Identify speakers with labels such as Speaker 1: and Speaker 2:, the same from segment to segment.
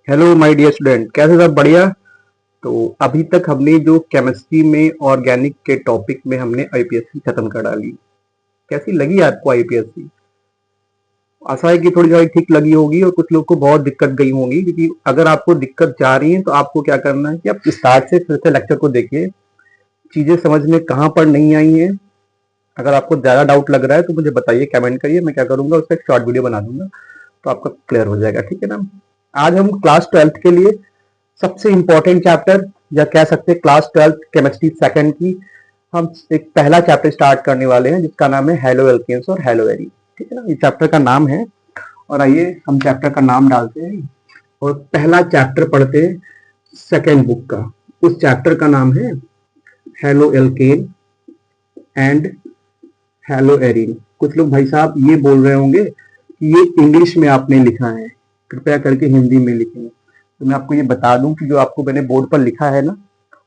Speaker 1: Hello my dear student, कैसे सब बढ़िया। तो अभी तक हमने जो केमिस्ट्री में ऑर्गेनिक के टॉपिक में हमने आईपीएससी खत्म कर डाली। कैसी लगी आपको आईपीएससी? आशा है कि थोड़ी थोड़ी ठीक लगी होगी और कुछ लोग को बहुत दिक्कत गई होगी, क्योंकि अगर आपको दिक्कत जा रही है तो आपको क्या करना है कि आप स्टार्ट से फिर से लेक्चर को देखिए, चीजें समझ में कहाँ पर नहीं आई हैं। अगर आपको ज्यादा डाउट लग रहा है तो मुझे बताइए, कमेंट करिए, मैं क्या करूंगा उसका एक शॉर्ट वीडियो बना दूंगा तो आपका क्लियर हो जाएगा। ठीक है ना। आज हम क्लास 12th के लिए सबसे इंपॉर्टेंट चैप्टर, या कह सकते हैं क्लास 12th केमिस्ट्री सेकंड की, हम एक पहला चैप्टर स्टार्ट करने वाले हैं जिसका नाम है हेलो एल्केन्स और हेलो एरीन। ठीक है ना, ये चैप्टर का नाम है। और आइए हम चैप्टर का नाम डालते हैं और पहला चैप्टर पढ़ते हैं सेकंड बुक का। उस चैप्टर का नाम है halo alkane and hello arene. कुछ लोग भाई साहब ये बोल रहे होंगे कि ये इंग्लिश में आपने लिखा है, कृपया करके हिंदी में लिखें। तो मैं आपको ये बता दूं कि जो आपको मैंने बोर्ड पर लिखा है ना,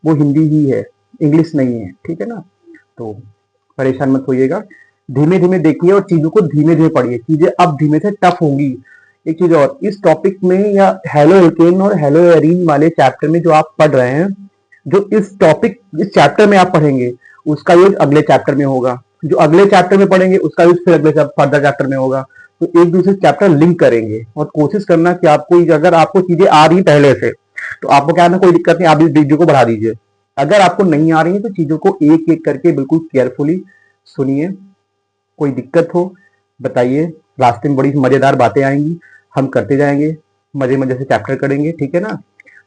Speaker 1: वो हिंदी ही है, इंग्लिश नहीं है। ठीक है ना। तो परेशान मत होइएगा, धीमे धीमे देखिए और चीजों को धीमे धीमे पढ़िए। चीजें अब धीमे से टफ होंगी। एक चीज और, इस टॉपिक में या हेलो एल्केन और हेलो एरीन वाले चैप्टर में जो आप पढ़ रहे हैं, जो इस चैप्टर में आप पढ़ेंगे उसका यूज अगले चैप्टर में होगा, जो अगले चैप्टर में पढ़ेंगे उसका यूज फिर अगले फर्दर चैप्टर में होगा। तो एक दूसरे चैप्टर लिंक करेंगे और कोशिश करना कि आपको, अगर आपको चीजें आ रही पहले से तो आपको क्या है ना, कोई दिक्कत नहीं, आप इस वीडियो को बढ़ा दीजिए। अगर आपको नहीं आ रही है तो चीजों को एक एक करके बिल्कुल केयरफुली सुनिए। कोई दिक्कत हो बताइए, रास्ते में बड़ी मजेदार बातें आएंगी, हम करते जाएंगे, मजे मजे से चैप्टर करेंगे। ठीक है ना।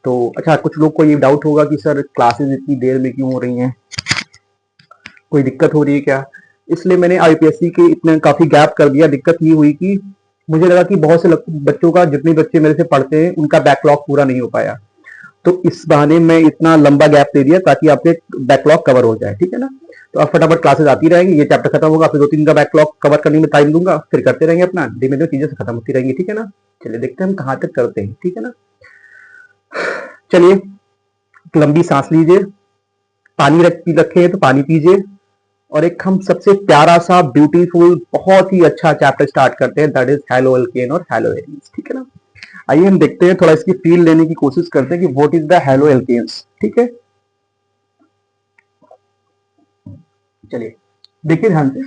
Speaker 1: तो अच्छा, कुछ लोग को ये डाउट होगा कि सर क्लासेस इतनी देर में क्यों हो रही हैं, कोई दिक्कत हो रही है क्या? इसलिए मैंने आईपीएससी के इतने काफी गैप कर दिया। दिक्कत ये हुई कि मुझे लगा कि बहुत से बच्चों का, जितने बच्चे मेरे से पढ़ते हैं उनका बैकलॉग पूरा नहीं हो पाया, तो इस बहाने मैं इतना लंबा गैप दे दिया ताकि आपके बैकलॉग कवर हो जाए। ठीक है ना। तो अब फटाफट क्लासेस आती रहेंगी, ये चैप्टर खत्म होगा, फिर 2-3 का बैकलॉग कवर करने में टाइम दूंगा, फिर करते रहेंगे अपना, धीमे धीमे चीजें खत्म होती रहेंगी। ठीक है ना। चलिए देखते हैं हम कहाँ तक करते हैं। ठीक है ना। चलिए, लंबी सांस लीजिए, पानी रखे तो पानी पीजिए, और एक हम सबसे प्यारा सा ब्यूटीफुल बहुत ही अच्छा चैप्टर स्टार्ट करते हैं, दैट इज हेलो एल्केन और हेलो एरीन्स। ठीक है ना। आइए हम देखते हैं, थोड़ा इसकी फील लेने की कोशिश करते हैं कि what is the haloalkanes. ठीक है, चलिए देखिए ध्यान से।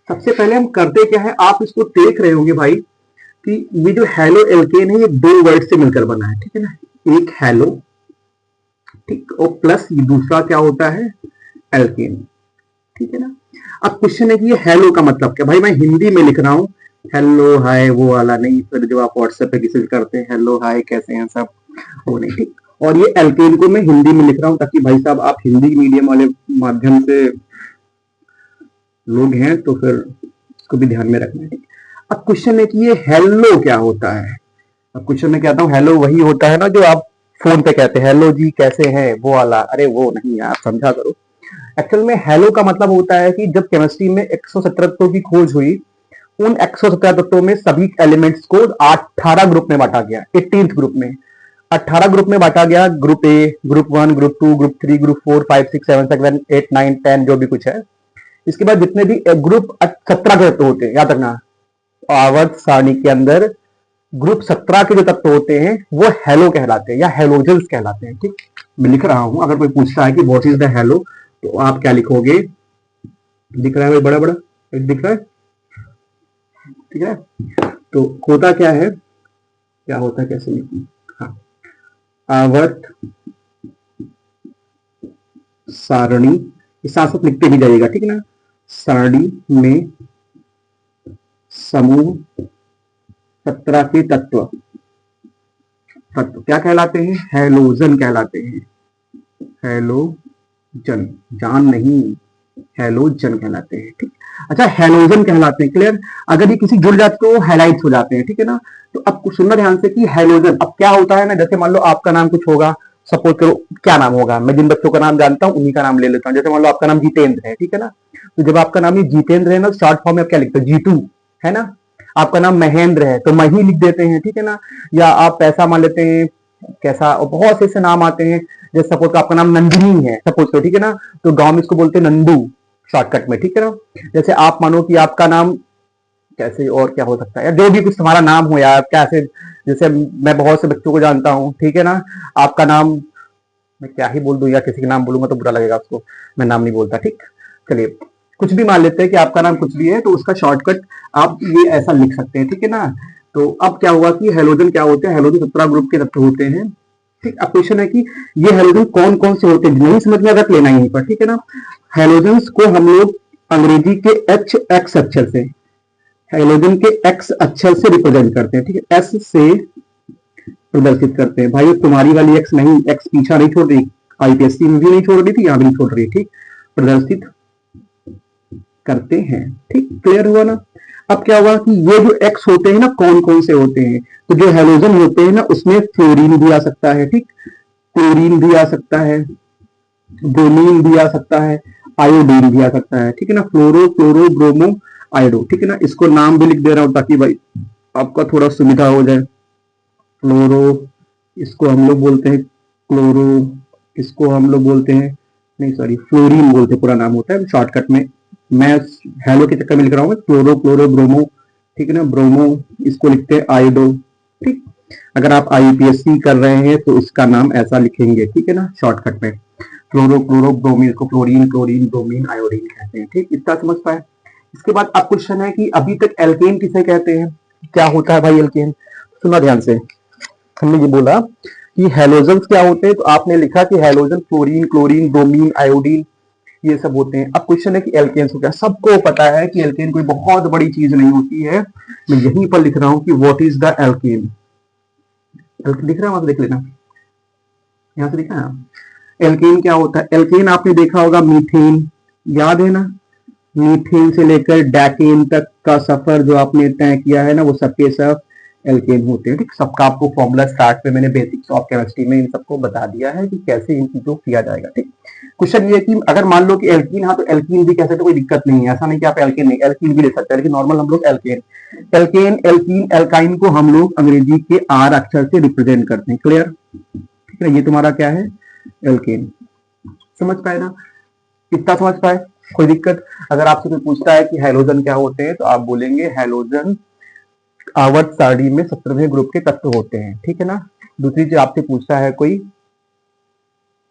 Speaker 1: सबसे पहले हम करते क्या है, आप इसको देख रहे होंगे भाई कि ये जो हेलो एल्केन है ये दो वर्ड से मिलकर बना है। ठीक है ना, एक हेलो, ठीक, और प्लस ये दूसरा क्या होता है, एल्केन। ठीक है ना। अब क्वेश्चन है कि ये हेलो का मतलब क्या। भाई मैं हिंदी में लिख रहा हूँ, हेलो हाय वो वाला नहीं, फिर जो आप व्हाट्सएप पे किसी करते हैं हेलो हाय कैसे हैं सब, वो नहीं। ठीक। और ये एल्केन को मैं हिंदी में लिख रहा हूँ ताकि भाई साहब आप हिंदी मीडियम वाले माध्यम से लोग हैं तो फिर इसको भी ध्यान में रखना है। अब क्वेश्चन है कि ये हेलो क्या होता है। अब क्वेश्चन में कहता हूँ, हेलो वही होता है ना जो आप फोन पे कहते हैं हेलो जी कैसे हैं, वो वाला। अरे वो नहीं यार, समझा करो। एक्चुअल में हेलो का मतलब होता है कि जब केमिस्ट्री में 117 तत्वों की खोज हुई, उन 117 तत्वों में सभी एलिमेंट्स को 18 ग्रुप में बांटा गया, 18th ग्रुप में 18 ग्रुप में बांटा गया। Group A, group 1, group 2, group 3, group 4, 5, 6, 7, 8, 9, 10 जो भी कुछ है। इसके बाद जितने भी ग्रुप 17 के तत्व होते हैं, याद रखना, आवर्त सारणी के अंदर ग्रुप 17 के जो तत्व होते हैं वो हेलो कहलाते हैं या हेलोजेंस कहलाते हैं। ठीक, मैं लिख रहा हूं, अगर कोई पूछता है कि व्हाट इज द हेलो तो आप क्या लिखोगे। दिख रहा है भाई, बड़ा बड़ा दिख रहा है, ठीक है। तो होता क्या है, क्या होता है, कैसे लिखूं, हाँ, आवर्त सारणी, इस साथ साथ लिखते भी जाइएगा। ठीक है ना। सारणी में समूह 17 के तत्व क्या कहलाते हैं, हेलोजन कहलाते हैं। हेलोजन, जान नहीं, हेलोजन कहलाते हैं। ठीक। अच्छा, हेलोजन कहलाते हैं, क्लियर। अगर ये किसी जुड़ जाते तो हेलाइट्स हो जाते हैं। ठीक है ना। तो अब सुनना ध्यान से कि हेलोजन अब क्या होता है ना, जैसे मान लो आपका नाम कुछ होगा, सपोज करो क्या नाम होगा, मैं जिन बच्चों का नाम जानता हूं उन्हीं का नाम ले लेता हूं। जैसे मान लो आपका नाम जितेंद्र है, ठीक है ना। तो जब आपका नाम ये जितेंद्र है ना, शॉर्ट फॉर्म में आप क्या लिखते हो, जीतू, है ना। आपका नाम महेंद्र है तो मही लिख देते हैं। ठीक है ना। या आप पैसा मान लेते हैं, कैसा, और बहुत से ऐसे नाम आते हैं। जैसे सपोज आपका नाम नंदिनी है, सपोज करो, ठीक है ना, तो गांव में इसको बोलते हैं नंदू शॉर्टकट में। ठीक है ना। जैसे आप मानो कि आपका नाम कैसे, और क्या हो सकता है, या जो भी कुछ तुम्हारा नाम हो यार, कैसे जैसे मैं बहुत से बच्चों को जानता हूँ, ठीक है ना, आपका नाम मैं क्या ही बोल दूं, या किसी का नाम बोलूंगा तो बुरा लगेगा उसको, मैं नाम नहीं बोलता, ठीक। चलिए, कुछ भी मान लेते हैं कि आपका नाम कुछ भी है, तो उसका शॉर्टकट आप ये ऐसा लिख सकते हैं, ठीक है ना। तो अब क्या हुआ कि हेलोजन क्या होते हैं, हेलोजन 17 ग्रुप के तत्व होते हैं, ठीक। अब क्वेश्चन है कि ये हेलोजन कौन कौन से होते हैं, नहीं समझ में रख लेना यहीं पर, ठीक है ना। हेलोजन को हम लोग अंग्रेजी के एच एक्स अक्षर से, हेलोजन के एक्स अक्षर से रिप्रेजेंट करते हैं, ठीक है, एस से प्रदर्शित करते हैं। भाई तुम्हारी वाली एक्स नहीं, एक्स पीछा नहीं छोड़ रही, आईपीएससी में भी नहीं छोड़ रही थी, यहाँ भी नहीं छोड़ रही, ठीक। प्रदर्शित करते हैं, ठीक, क्लियर हुआ ना। अब क्या हुआ कि ये जो एक्स होते हैं ना, कौन कौन से होते हैं, तो जो हेलोजन होते हैं ना, उसमें फ्लोरीन भी आ सकता है, ठीक, क्लोरीन भी आ सकता है, ब्रोमीन भी आ सकता है, आयोडीन भी आ सकता है, ठीक है ना, फ्लोरो क्लोरो ब्रोमो आयोडो, ठीक है ना। इसको नाम भी लिख दे रहा हूं ताकि भाई आपका थोड़ा सुविधा हो जाए। फ्लोरो, इसको हम लोग बोलते हैं क्लोरो, इसको हम लोग बोलते हैं, नहीं सॉरी, फ्लोरीन बोलते हैं, पूरा नाम होता है शॉर्टकट में, मैं हेलो के चक्कर में लिख रहा हूँ, क्लोरो क्लोरो ब्रोमो, ठीक है ना, ब्रोमो, इसको लिखते हैं आयोडो, ठीक। अगर आप आईपीएससी कर रहे हैं तो इसका नाम ऐसा लिखेंगे, ठीक है ना, शॉर्टकट में क्लोरो क्लोरो ब्रोमीन को क्लोरीन क्लोरीन ब्रोमीन आयोडीन कहते हैं, ठीक, इतना समझ पाए। इसके बाद अब क्वेश्चन है कि अभी तक एल्केन किसे कहते हैं, क्या होता है भाई एल्केन, सुना ध्यान से। हमने ये बोला कि हेलोजन क्या होते हैं, तो आपने लिखा कि halogen fluorine chlorine bromine iodine ये सब होते हैं। अब क्वेश्चन है कि एल्केन क्या, सबको पता है कि एल्केन कोई बहुत बड़ी चीज नहीं होती है, मैं यहीं पर लिख रहा हूं कि व्हाट इज द एल्केन, दिख रहा है, वहां से देख लेना, यहां से दिखा है एल्केन क्या होता है। एल्केन आपने देखा होगा मीथेन, याद है ना, मीथेन से लेकर डैकेन तक का सफर जो आपने तय किया है ना, वो सबके सब एल्केन होते हैं, ठीक। सबका आपको फॉर्मूला स्टार्ट में मैंने बेसिक्स ऑफ केमिस्ट्री में इन सबको बता दिया है कि कैसे इन चीजों को किया जाएगा, ठीक। क्वेश्चन ये है कि अगर मान लो कि एल्कीन, हाँ तो एल्कीन भी कह सकते, कोई दिक्कत नहीं है, ऐसा नहीं कि आप एल्कीन नहीं, एल्कीन भी ले सकते हैं, लेकिन नॉर्मल हम लोग एल्केन, एल्केन एल्कीन एल्काइन को हम लोग अंग्रेजी के आर अक्षर से रिप्रेजेंट करते हैं, क्लियर, ठीक है। ये तुम्हारा क्या है, एल्केन, समझ पाए ना, इतना समझ पाए, कोई दिक्कत। अगर आपसे कोई पूछता है कि हेलोजन क्या होते हैं, तो आप बोलेंगे हेलोजन आवर्त सारणी में 17वें ग्रुप के तत्व होते हैं, ठीक है ना। दूसरी चीज आपसे पूछता है कोई,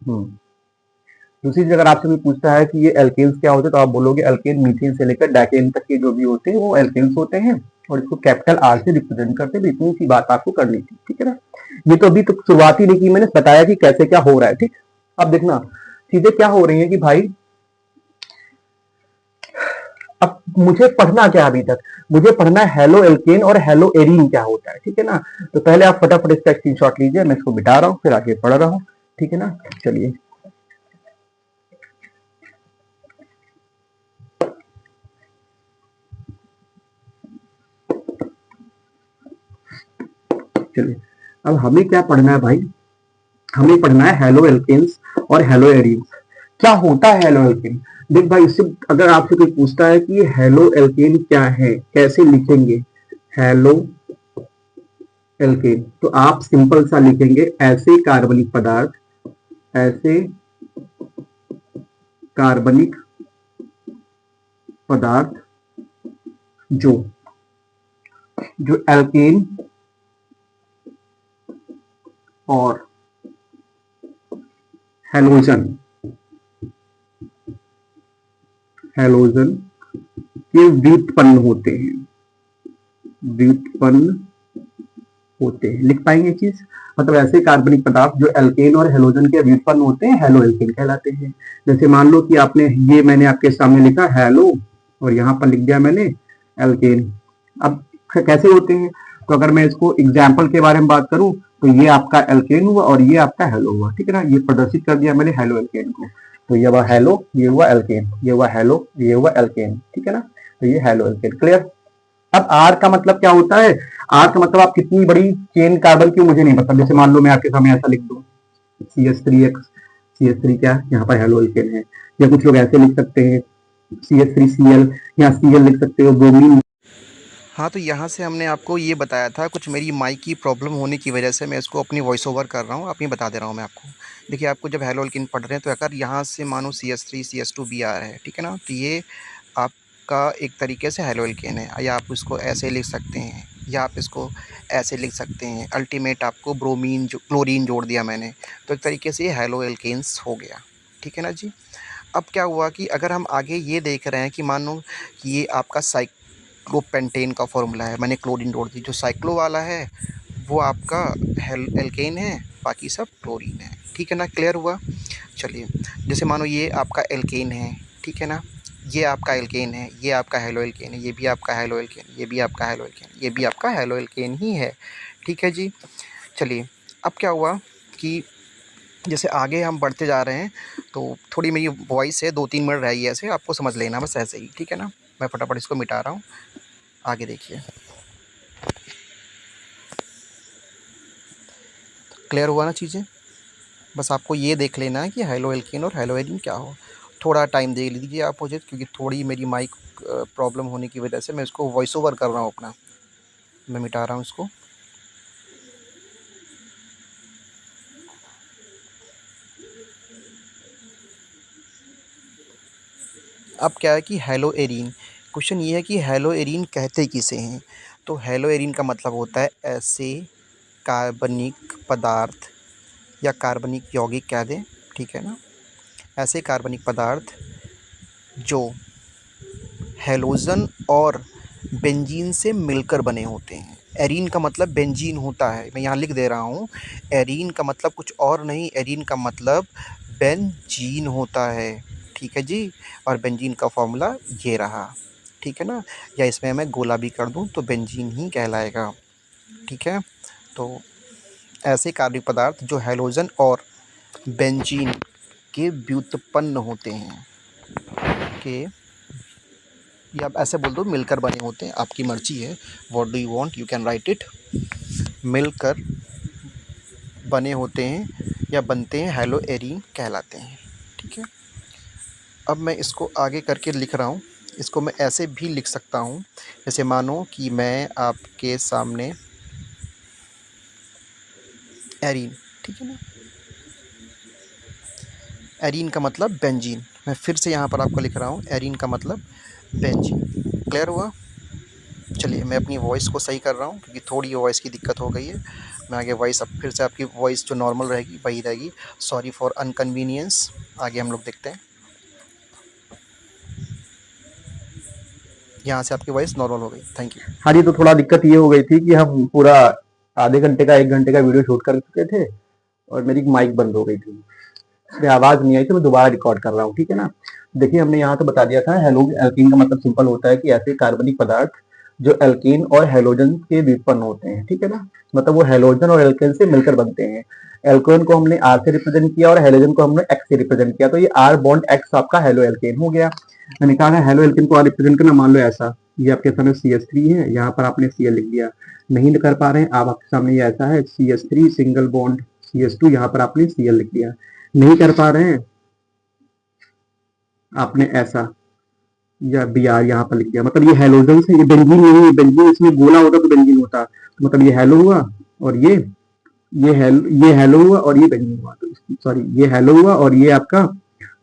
Speaker 1: दूसरी चीज अगर आपसे कोई पूछता है कि ये एल्केन्स क्या होते हैं, तो आप बोलोगे एल्केन मीथेन से लेकर डाइकेन तक के जो भी होते हैं वो एल्केन्स होते हैं, और इसको कैपिटल आर से रिप्रेजेंट करते हैं। इतनी सी बात आपको करनी थी, ठीक है ना। ये तो अभी तो शुरुआत ही नहीं की, मैंने बताया कि कैसे क्या हो रहा है, ठीक। अब देखना चीजें क्या हो रही है कि भाई अब मुझे पढ़ना क्या, अभी तक मुझे पढ़ना है हेलो एल्केन और हेलो एरीन क्या होता है, ठीक है ना। तो पहले आप फटाफट इसका स्क्रीनशॉट लीजिए, मैं इसको मिटा रहा हूँ फिर आगे पढ़ रहा हूँ, ठीक है ना। चलिए चलिए, अब हमें क्या पढ़ना है भाई, हमें पढ़ना है हेलो एल्केन्स और हेलो एरीन्स। क्या होता है हेलो एल्केन, देख भाई, इससे अगर आपसे कोई पूछता है कि ये हेलो एल्केन क्या है, कैसे लिखेंगे हेलो एल्केन, तो आप सिंपल सा लिखेंगे, ऐसे कार्बनिक पदार्थ, ऐसे कार्बनिक पदार्थ जो जो एल्केन और हेलोजन हेलोजन के व्युत्पन्न होते हैं, व्युत्पन्न होते हैं, लिख पाएंगे चीज, मतलब ऐसे कार्बनिक पदार्थ जो एल्केन और हेलोजन के व्युत्पन्न होते हैं हेलो एल्केन कहलाते हैं। जैसे मान लो कि आपने ये मैंने आपके सामने लिखा हेलो और यहाँ पर लिख दिया मैंने एल्केन। अब कैसे होते हैं, तो अगर मैं इसको एग्जाम्पल के बारे में बात करूं, तो ये आपका एल्केन हुआ और ये आपका हेलो हुआ, ठीक है ना। ये प्रदर्शित कर दिया मैंने हेलो एल्केन को, तो ये हुआ हेलो, ये हुआ एल्केन, ये हुआ हेलो, ये हुआ एल्केन, ठीक है ना। तो ये हेलो एल्केन, क्लियर। अब आर का मतलब क्या होता है, आर का मतलब आप कितनी बड़ी चेन कार्बन की मुझे नहीं पता, जैसे मान लो मैं आपके सामने ऐसा लिख दूं CH3X, CH3 क्या यहाँ पर हेलो एल्केन है, या कुछ लोग ऐसे लिख सकते हैं CH3Cl, यहाँ Cl लिख सकते हो, ब्रोमीन।
Speaker 2: हाँ, तो यहाँ से हमने आपको ये बताया था, कुछ मेरी माइक की प्रॉब्लम होने की वजह से मैं इसको अपनी वॉइस ओवर कर रहा हूँ, अपनी बता दे रहा हूँ मैं आपको। देखिए, आपको जब हेलो एल्केन पढ़ रहे हैं तो अगर यहाँ से मानो CH3 CH2 भी आ रहा है, ठीक है ना, तो ये आपका एक तरीके से हेलो एल्केन है, या आप उसको ऐसे लिख सकते हैं या आप इसको ऐसे लिख सकते हैं, अल्टीमेट आपको ब्रोमीन जो क्लोरीन जोड़ दिया मैंने, तो एक तरीके से ये हैलो एल्केन्स हो गया। ठीक है ना जी। अब क्या हुआ कि अगर हम आगे ये देख रहे हैं कि मानो कि ये आपका साइक्लोपेंटेन का फॉर्मूला है, मैंने क्लोरीन जोड़ दी, जो साइक्लो वाला है वो आपका एल्केन है, बाकी सब क्लोरीन है। ठीक है ना, क्लियर हुआ। चलिए, जैसे मानो ये आपका एल्केन है, ठीक है ना, ये आपका एल्केन है, ये आपका हेलो एल्केन है, ये भी आपका हेलो एल्केन, ये भी आपका हेलो एल्केन, ये भी आपका हेलो एल्केन ही है। ठीक है जी। चलिए, अब क्या हुआ कि जैसे आगे हम बढ़ते जा रहे हैं, तो थोड़ी मेरी वॉइस है 2-3 मिनट रहेगी, ऐसे आपको समझ लेना बस ऐसे ही, ठीक है ना। मैं फटाफट इसको मिटा रहा हूँ, आगे देखिए। क्लियर हुआ ना चीज़ें। बस आपको ये देख लेना है कि हेलो एल्केन और हेलो एरीन क्या हो। थोड़ा टाइम दे लीजिए आप मुझे, क्योंकि थोड़ी मेरी माइक प्रॉब्लम होने की वजह से मैं इसको वॉइस ओवर कर रहा हूँ अपना। मैं मिटा रहा हूँ इसको। अब क्या है कि हेलो एरीन, क्वेश्चन ये है कि हेलो एरीन कहते किसे हैं। तो हेलो एरीन का मतलब होता है ऐसे कार्बनिक पदार्थ, या कार्बनिक यौगिक कह दें, ठीक है ना, ऐसे कार्बनिक पदार्थ जो हैलोजन और बेंजीन से मिलकर बने होते हैं। एरीन का मतलब बेंजीन होता है, मैं यहाँ लिख दे रहा हूँ। एरीन का मतलब कुछ और नहीं, एरीन का मतलब बेंजीन होता है। ठीक है जी। और बेंजीन का फॉर्मूला ये रहा, ठीक है ना। या इसमें मैं गोला भी कर दूँ तो बेंजीन ही कहलाएगा। ठीक है। तो ऐसे कार्बनिक पदार्थ जो हैलोजन और बेंजीन के व्युत्पन्न होते हैं, के, या आप ऐसे बोल दो मिलकर बने होते हैं, आपकी मर्जी है। What do you want, you can write it. मिलकर बने होते हैं या बनते हैं, हेलो एरीन कहलाते हैं। ठीक है। अब मैं इसको आगे करके लिख रहा हूँ। इसको मैं ऐसे भी लिख सकता हूँ, जैसे मानो कि मैं आपके सामने एरीन, ठीक है ना, एरीन का मतलब बेंजीन। मैं फिर से यहाँ पर आपको लिख रहा हूँ, एरीन का मतलब बेंजीन। क्लियर हुआ। चलिए, मैं अपनी वॉइस को सही कर रहा हूँ, क्योंकि थोड़ी वॉइस की दिक्कत हो गई है। मैं आगे वॉइस, अब फिर से आपकी वॉइस जो नॉर्मल रहेगी वही रहेगी। Sorry for inconvenience. आगे हम लोग देखते हैं। यहाँ से आपकी वॉइस नॉर्मल हो गई, थैंक यू।
Speaker 1: हाँ जी, तो थोड़ा दिक्कत ये हो गई थी कि हम पूरा आधे घंटे का 1 घंटे का वीडियो शूट कर चुके थे और मेरी माइक बंद हो गई थी। इसमें आवाज़ नहीं आई तो मैं दोबारा रिकॉर्ड कर रहा हूँ, ठीक है ना? देखिए, हमने यहाँ तो बता दिया था हेलो एल्कीन का मतलब सिंपल होता है कि ऐसे कार्बनिक पदार्थ जो एल्कीन और हैलोजन के व्युत्पन्न होते हैं, ठीक है ना? मतलब वो हैलोजन और एल्केन से मिलकर बनते हैं। एल्केन को हमने आर से रिप्रेजेंट किया और हैलोजन को हमने एक्स से रिप्रेजेंट किया, तो ये आर बॉन्ड एक्स आपका हेलो एल्केन हो गया। मैंने कहा है हेलो एल्केन को आर रिप्रेजेंट करना, मान लो ऐसा, ये आपके सामने CH3 है, यहाँ पर आपने Cl लिख दिया। नहीं कर पा रहे हैं आप, आपके सामने ये ऐसा है CH3 सिंगल बॉन्ड CH2, यहाँ पर आपने Cl लिख दिया। नहीं कर पा रहे हैं आपने ऐसा, या Br यहाँ पर लिख दिया, मतलब ये हैलोजन से, ये बेंजीन नहीं है, बेंजीन इसमें गोला होता तो बेंजीन होता, तो मतलब ये हैलो हुआ और ये हैलो हुआ और ये बेंजीन हुआ, तो सॉरी ये हैलो हुआ और ये आपका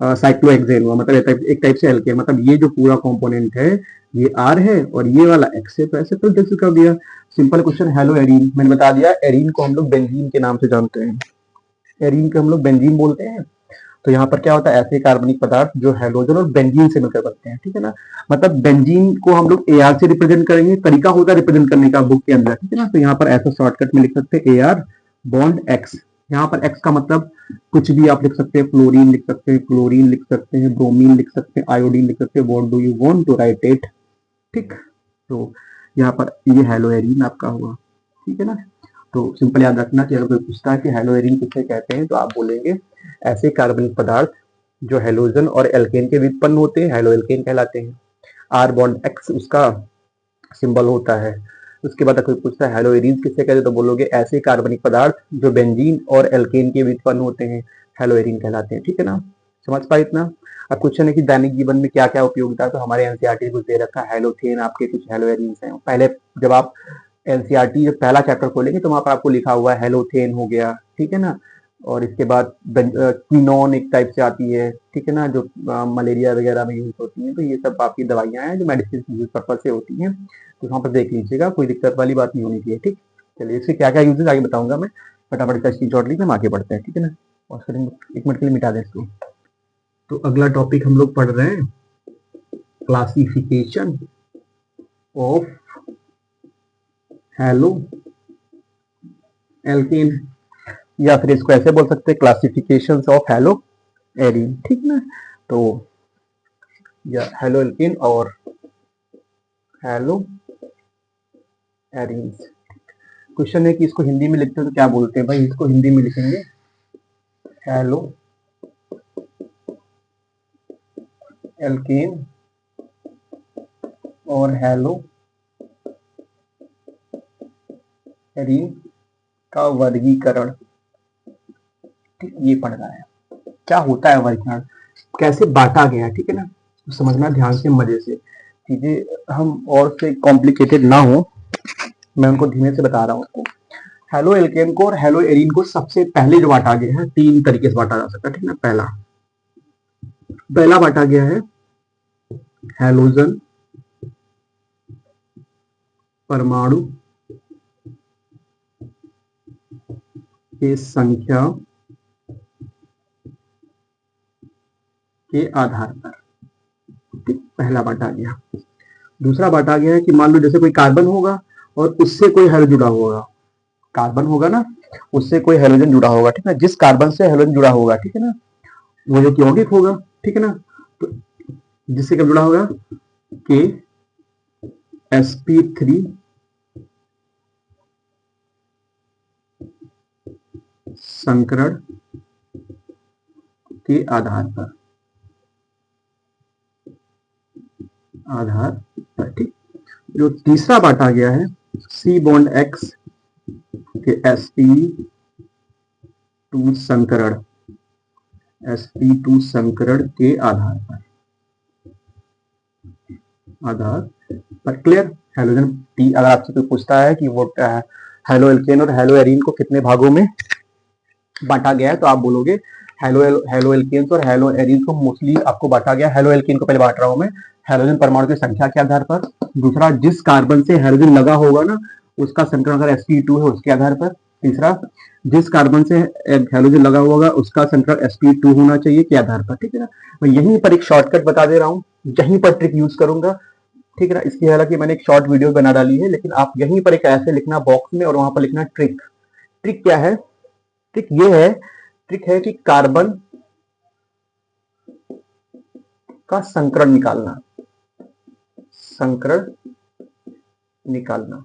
Speaker 1: साइक्लोहेक्सेन हुआ, मतलब एक टाइप से एल्केन, मतलब ये जो पूरा कंपोनेंट है ये आर है और ये वाला एक्स है, तो ऐसे तो जैसे कर दिया। Simple question. हेलो एरीन, मैंने बता दिया एरीन को हम लोग बेंजीन के नाम से जानते हैं, एरीन को हम लोग बेंजीन बोलते हैं। तो यहाँ पर क्या होता है, ऐसे कार्बनिक पदार्थ जो हैलोजन और बेंजीन से मिलकर बनते हैं, ठीक है ना। मतलब बेंजीन को हम लोग AR से रिप्रेजेंट करेंगे, तरीका होता है रिप्रेजेंट करने का बुक के अंदर, ठीक है ना। तो यहाँ पर ऐसा शॉर्टकट में लिख सकते हैं AR बॉन्ड एक्स। यहाँ पर एक्स का मतलब कुछ भी आप लिख सकते हैं, फ्लोरीन लिख सकते हैं, क्लोरीन लिख सकते हैं, ब्रोमीन लिख सकते हैं, आयोडीन लिख सकते हैं। What do you want to write it, ठीक। तो यहाँ पर ये हेलो एरीन आपका हुआ, ठीक है ना। तो सिंपल याद रखना कि अगर कोई पूछता है कि हेलो एरीन किसे कहते हैं, तो आप बोलेंगे ऐसे कार्बनिक पदार्थ जो हैलोजन और एल्केन के व्युत्पन्न होते हैं, हेलो एल्केन कहलाते हैं। आर बॉन्ड एक्स उसका सिंबल होता है। उसके बाद कोई पूछता है हेलो एरीन किसे कहते हैं, तो बोलोगे ऐसे कार्बनिक पदार्थ जो बेंजीन और एल्केन के व्युत्पन्न होते हैं, हेलो एरीन कहलाते हैं, ठीक है ना। समझ पाए इतना। अब क्वेश्चन है कि दैनिक जीवन में क्या क्या उपयोगिता है, तो हमारे एनसीईआरटी कुछ दे रखा है, हेलोथेन आपके कुछ हेलो एरीन्स हैं। पहले जब आप एनसीईआरटी जब पहला चैप्टर खोलेंगे तो वहां पर आपको लिखा हुआ है हेलोथेन हो गया, ठीक है ना। और इसके बाद क्विनोन एक टाइप से आती है, ठीक है ना, जो मलेरिया वगैरह में यूज होती हैं। तो ये सब आपकी दवाइयाँ हैं जो मेडिसिन यूज पर्पज से होती हैं, तो वहाँ पर देख लीजिएगा, कोई दिक्कत वाली बात नहीं होनी चाहिए, ठीक। चलिए इसके क्या क्या यूजेस आगे बताऊंगा मैं, फटाफट इसका स्क्रीनशॉट लीजिए, हम आगे बढ़ते हैं, ठीक है ना। और फिर 1 मिनट के लिए मिटा दें इसको। तो अगला टॉपिक हम लोग पढ़ रहे हैं क्लासिफिकेशन ऑफ हेलो एल्केन, या फिर इसको ऐसे बोल सकते हैं क्लासिफिकेशन ऑफ हेलो एरीन, ठीक ना। तो या हेलो एल्केन और हेलो एरीन। क्वेश्चन है कि इसको हिंदी में लिखते हैं तो क्या बोलते हैं भाई, इसको हिंदी में लिखेंगे हेलो एल्केन और हेलो एरीन का वर्गीकरण, ठीक, ये पढ़ना है। क्या होता है वर्गीकरण, कैसे बांटा गया है, ठीक है ना, तो समझना ध्यान से, मजे से। चीजें हम और से कॉम्प्लिकेटेड ना हो, मैं उनको धीमे से बता रहा हूँ आपको। हेलो एल्केन को और हेलो एरीन को सबसे पहले जो बांटा गया है, 3 तरीके से बांटा जा सकता है, ठीक ना। पहला बांटा गया है हैलोजन परमाणु के संख्या के आधार पर, ठीक, पहला बांटा गया। दूसरा बांटा गया है कि मान लो जैसे कोई कार्बन होगा और उससे कोई हेलो जुड़ा होगा, कार्बन होगा ना, उससे कोई हेलोजन जुड़ा होगा, ठीक है, जिस कार्बन से हेलोजन जुड़ा होगा, ठीक है ना, वो जो यौगिक होगा, ठीक है ना, तो जिससे कब जुड़ा होगा के sp3 संकरण के आधार पर, ठीक। जो तीसरा बांटा गया है C बॉन्ड X के sp2 संकरण के आधार पर, क्लियर। हेलोजन टी, अगर आपसे कोई पूछता है कि वो हेलो एल्केन और हेलो एरीन को कितने भागों में बांटा गया है, तो आप बोलोगे हेलो एल्केन्स और हेलो एरीन को मोस्टली आपको बांटा गया। हेलो एल्केन को पहले बांट रहा हूं मैं हेलोजन परमाणु की संख्या के आधार पर। दूसरा, जिस कार्बन से हेलोजन लगा होगा ना, उसका संकरण अगर sp2 है उसके आधार पर। तीसरा, जिस कार्बन से हेलोजन लगा होगा उसका संकरण sp2 होना चाहिए के आधार पर, ठीक है ना। मैं यहीं पर एक शॉर्टकट बता दे रहा हूँ, यहीं पर ट्रिक यूज करूंगा, ठीक है ना। इसकी हालांकि मैंने एक शॉर्ट वीडियो बना डाली है, लेकिन आप यहीं पर एक ऐसे लिखना बॉक्स में और वहां पर लिखना ट्रिक। ट्रिक क्या है, ट्रिक ये है, ट्रिक है कि कार्बन का संकरण निकालना,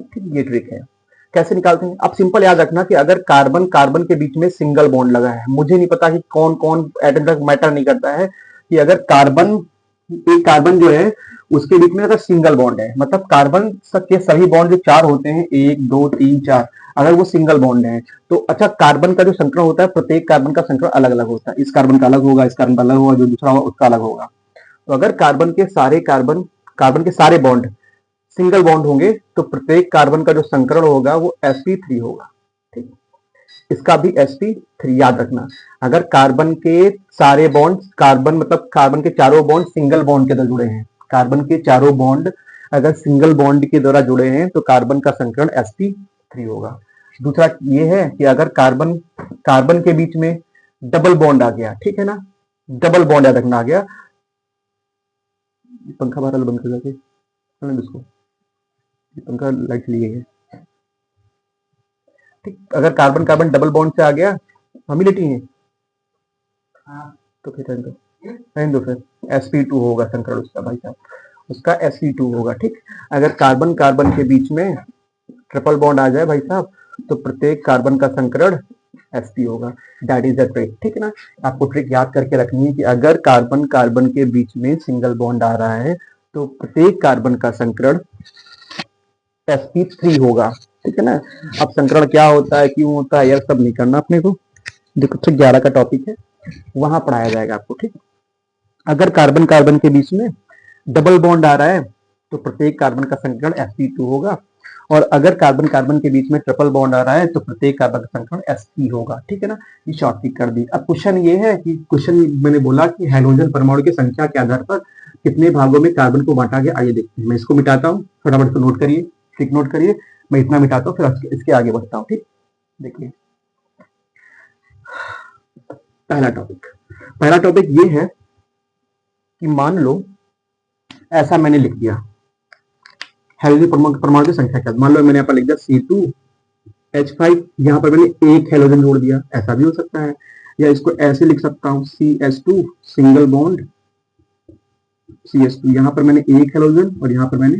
Speaker 1: ठीक, ये ट्रिक है। कैसे निकालते हैं, आप सिंपल याद रखना कि अगर कार्बन कार्बन के बीच में सिंगल बॉन्ड लगा है, मुझे नहीं पता कि कौन कौन एटम तक मैटर नहीं करता है, कि अगर कार्बन जो है उसके बीच में अगर सिंगल बॉन्ड है, मतलब कार्बन के सभी बॉन्ड जो 4 होते हैं, 1 2 3 4, अगर वो सिंगल बॉन्ड है तो अच्छा, कार्बन का जो संकरण होता है, प्रत्येक कार्बन का संकरण अलग अलग होता है। इस कार्बन का अलग होगा, इस कार्बन का अलग होगा, जो दूसरा होगा उसका अलग होगा। तो अगर कार्बन के सारे बॉन्ड सिंगल बॉन्ड होंगे तो प्रत्येक कार्बन का जो संकरण होगा वो sp3 होगा, ठीक। इसका भी sp3 याद रखना। अगर कार्बन के सारे बॉन्ड, कार्बन मतलब कार्बन के चारों बॉन्ड सिंगल बॉन्ड के द्वारा जुड़े हैं, कार्बन के चारों बॉन्ड अगर सिंगल बॉन्ड के द्वारा जुड़े हैं तो कार्बन का संकरण sp3 होगा। दूसरा ये है कि अगर कार्बन के बीच में डबल बॉन्ड आ गया, ठीक है ना, डबल बॉन्ड याद रखना आ गया। पंखा बाहर बंद कर जाके इसको, पंखा लाइट चली गई है, ठीक। अगर कार्बन कार्बन डबल बॉन्ड से आ गया, हम ही लेटी हैं, तो फिर रहने दो फिर sp2 होगा संकरण उसका, भाई साहब उसका sp2 होगा, ठीक। अगर कार्बन कार्बन के बीच में ट्रिपल बॉन्ड आ जाए भाई साहब, तो प्रत्येक कार्बन का संकरण sp होगा। दैट इज द ट्रिक, ठीक है ना। आपको ट्रिक याद करके रखनी है कि अगर कार्बन कार्बन के बीच में सिंगल बॉन्ड आ रहा है तो प्रत्येक कार्बन का संकरण sp3 होगा, ठीक है ना। अब संकरण क्या होता है, क्यों होता है, यह सब नहीं करना अपने को, देखो 11 का टॉपिक है, वहां पढ़ाया जाएगा आपको, ठीक। अगर कार्बन कार्बन के बीच में डबल बॉन्ड आ रहा है तो प्रत्येक कार्बन का संकरण sp2 होगा, और अगर कार्बन कार्बन के बीच में ट्रिपल बॉन्ड आ रहा है तो प्रत्येक कार्बन का संख्या sp होगा, ठीक है ना। ये शॉर्ट ट्रिक कर दी। अब क्वेश्चन ये है कि क्वेश्चन मैंने बोला कि हाइड्रोजन परमाणु की संख्या के आधार पर कितने भागों में कार्बन को बांटा गया, आइए देखते हैं। मैं इसको मिटाता हूँ, फटाफट से नोट करिए, ट्रिक नोट करिए। मैं इतना मिटाता हूँ, फिर इसके आगे बढ़ता हूँ, ठीक। देखिए पहला टॉपिक ये है कि मान लो ऐसा मैंने लिख दिया, हाइड्रोजन परमाणु की संख्या क्या, मान लो मैंने यहाँ पर लिख दिया C2H5, यहाँ पर मैंने एक हाइड्रोजन जोड़ दिया, ऐसा भी हो सकता है। या इसको ऐसे लिख सकता हूँ CH2 सिंगल बॉन्ड CH2, यहाँ पर मैंने एक हाइड्रोजन और यहाँ पर मैंने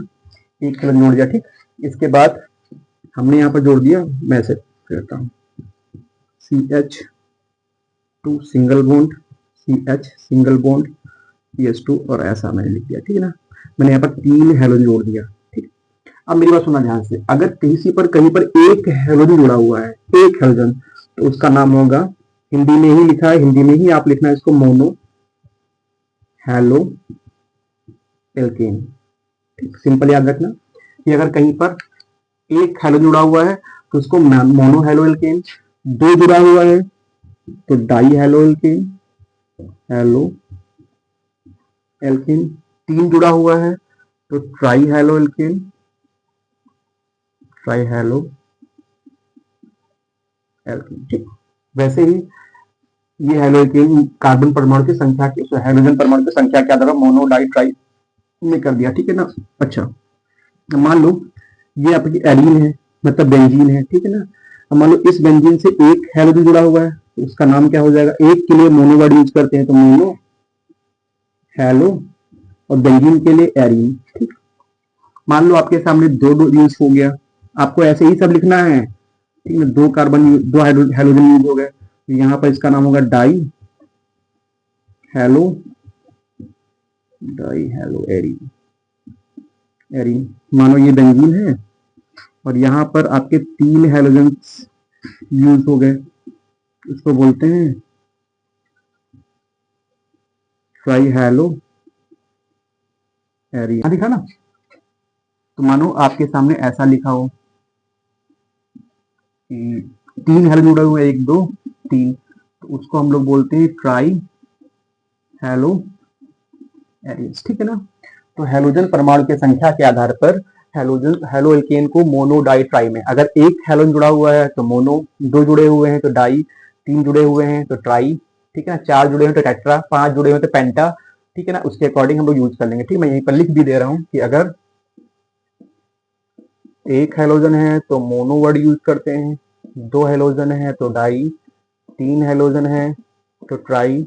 Speaker 1: एक हाइड्रोजन जोड़ दिया, ठीक। इसके बाद हमने यहाँ पर जोड़ दिया, मैं ऐसे करता हूँ CH2 single bond CH single bond CH2 और ऐसा मैंने लिख दिया, ठीक है ना। मैंने यहाँ पर 3 हाइड्रोजन जोड़ दिया, ठीक। अब मेरी बात सुनना ध्यान से, अगर कहीं पर एक हाइड्रोजन जुड़ा हुआ है, एक हाइड्रोजन, तो उसका नाम होगा, हिंदी में ही लिखा है, हिंदी में ही आप लिखना है इसको, मोनो हेलो एल्केन, ठीक। सिंपल याद रखना कि अगर कहीं पर एक हाइड्रोजन जुड़ा हुआ है तो उसको मोनो हेलो एल्केन, दो जुड़ा हुआ है तो die halo alkane, halo alkane, 3 जुड़ा हुआ है तो try halo alkane, try halo alkane, ठीक। वैसे ही ये हेलो एल्केन कार्बन परमाणु की संख्या की, हाइड्रोजन परमाणु की संख्या के आधार पर मोनो डाई ट्राई ने कर दिया, ठीक है ना। अच्छा, मान लो ये आपकी एलीन है, मतलब बेंजीन है, ठीक है ना। अब मान लो इस बेंजीन से एक हाइड्रोजन जुड़ा हुआ है तो उसका नाम क्या हो जाएगा, एक के लिए मोनो वर्ड यूज करते हैं तो मोनो हेलो, और बेंजीन के लिए एरीन, ठीक। मान लो आपके सामने दो यूज हो गया, आपको ऐसे ही सब लिखना है, ठीक है। दो हाइड्रोजन यूज हो गए तो यहाँ पर इसका नाम होगा डाई हेलो एरीन, एरीन। मानो ये बेंजीन है और यहाँ पर आपके 3 हाइड्रोजन यूज हो गए, इसको बोलते हैं ट्राई हेलो एरीन, दिखा ना। तो मानो आपके सामने ऐसा लिखा हो कि 3 हेलो जुड़े हुए, 1 2 3, तो उसको हम लोग बोलते हैं ट्राई हेलो एरीन, ठीक है ना। तो हेलोजन परमाणु की संख्या के आधार पर हेलो एल्केन को मोनो डाई ट्राई में, अगर एक हेलोजन जुड़ा हुआ है तो मोनो, 2 जुड़े हुए हैं तो डाई, 3 जुड़े हुए हैं तो ट्राई, ठीक है ना, 4 जुड़े हैं तो टेट्रा, 5 जुड़े हैं तो पेंटा, ठीक है ना। उसके अकॉर्डिंग हम लोग यूज कर लेंगे, ठीक। मैं यहीं पर लिख भी दे रहा हूं कि अगर एक हेलोजन है तो मोनो वर्ड यूज करते हैं, 2 हेलोजन है तो डाई, 3 हेलोजन है तो ट्राई,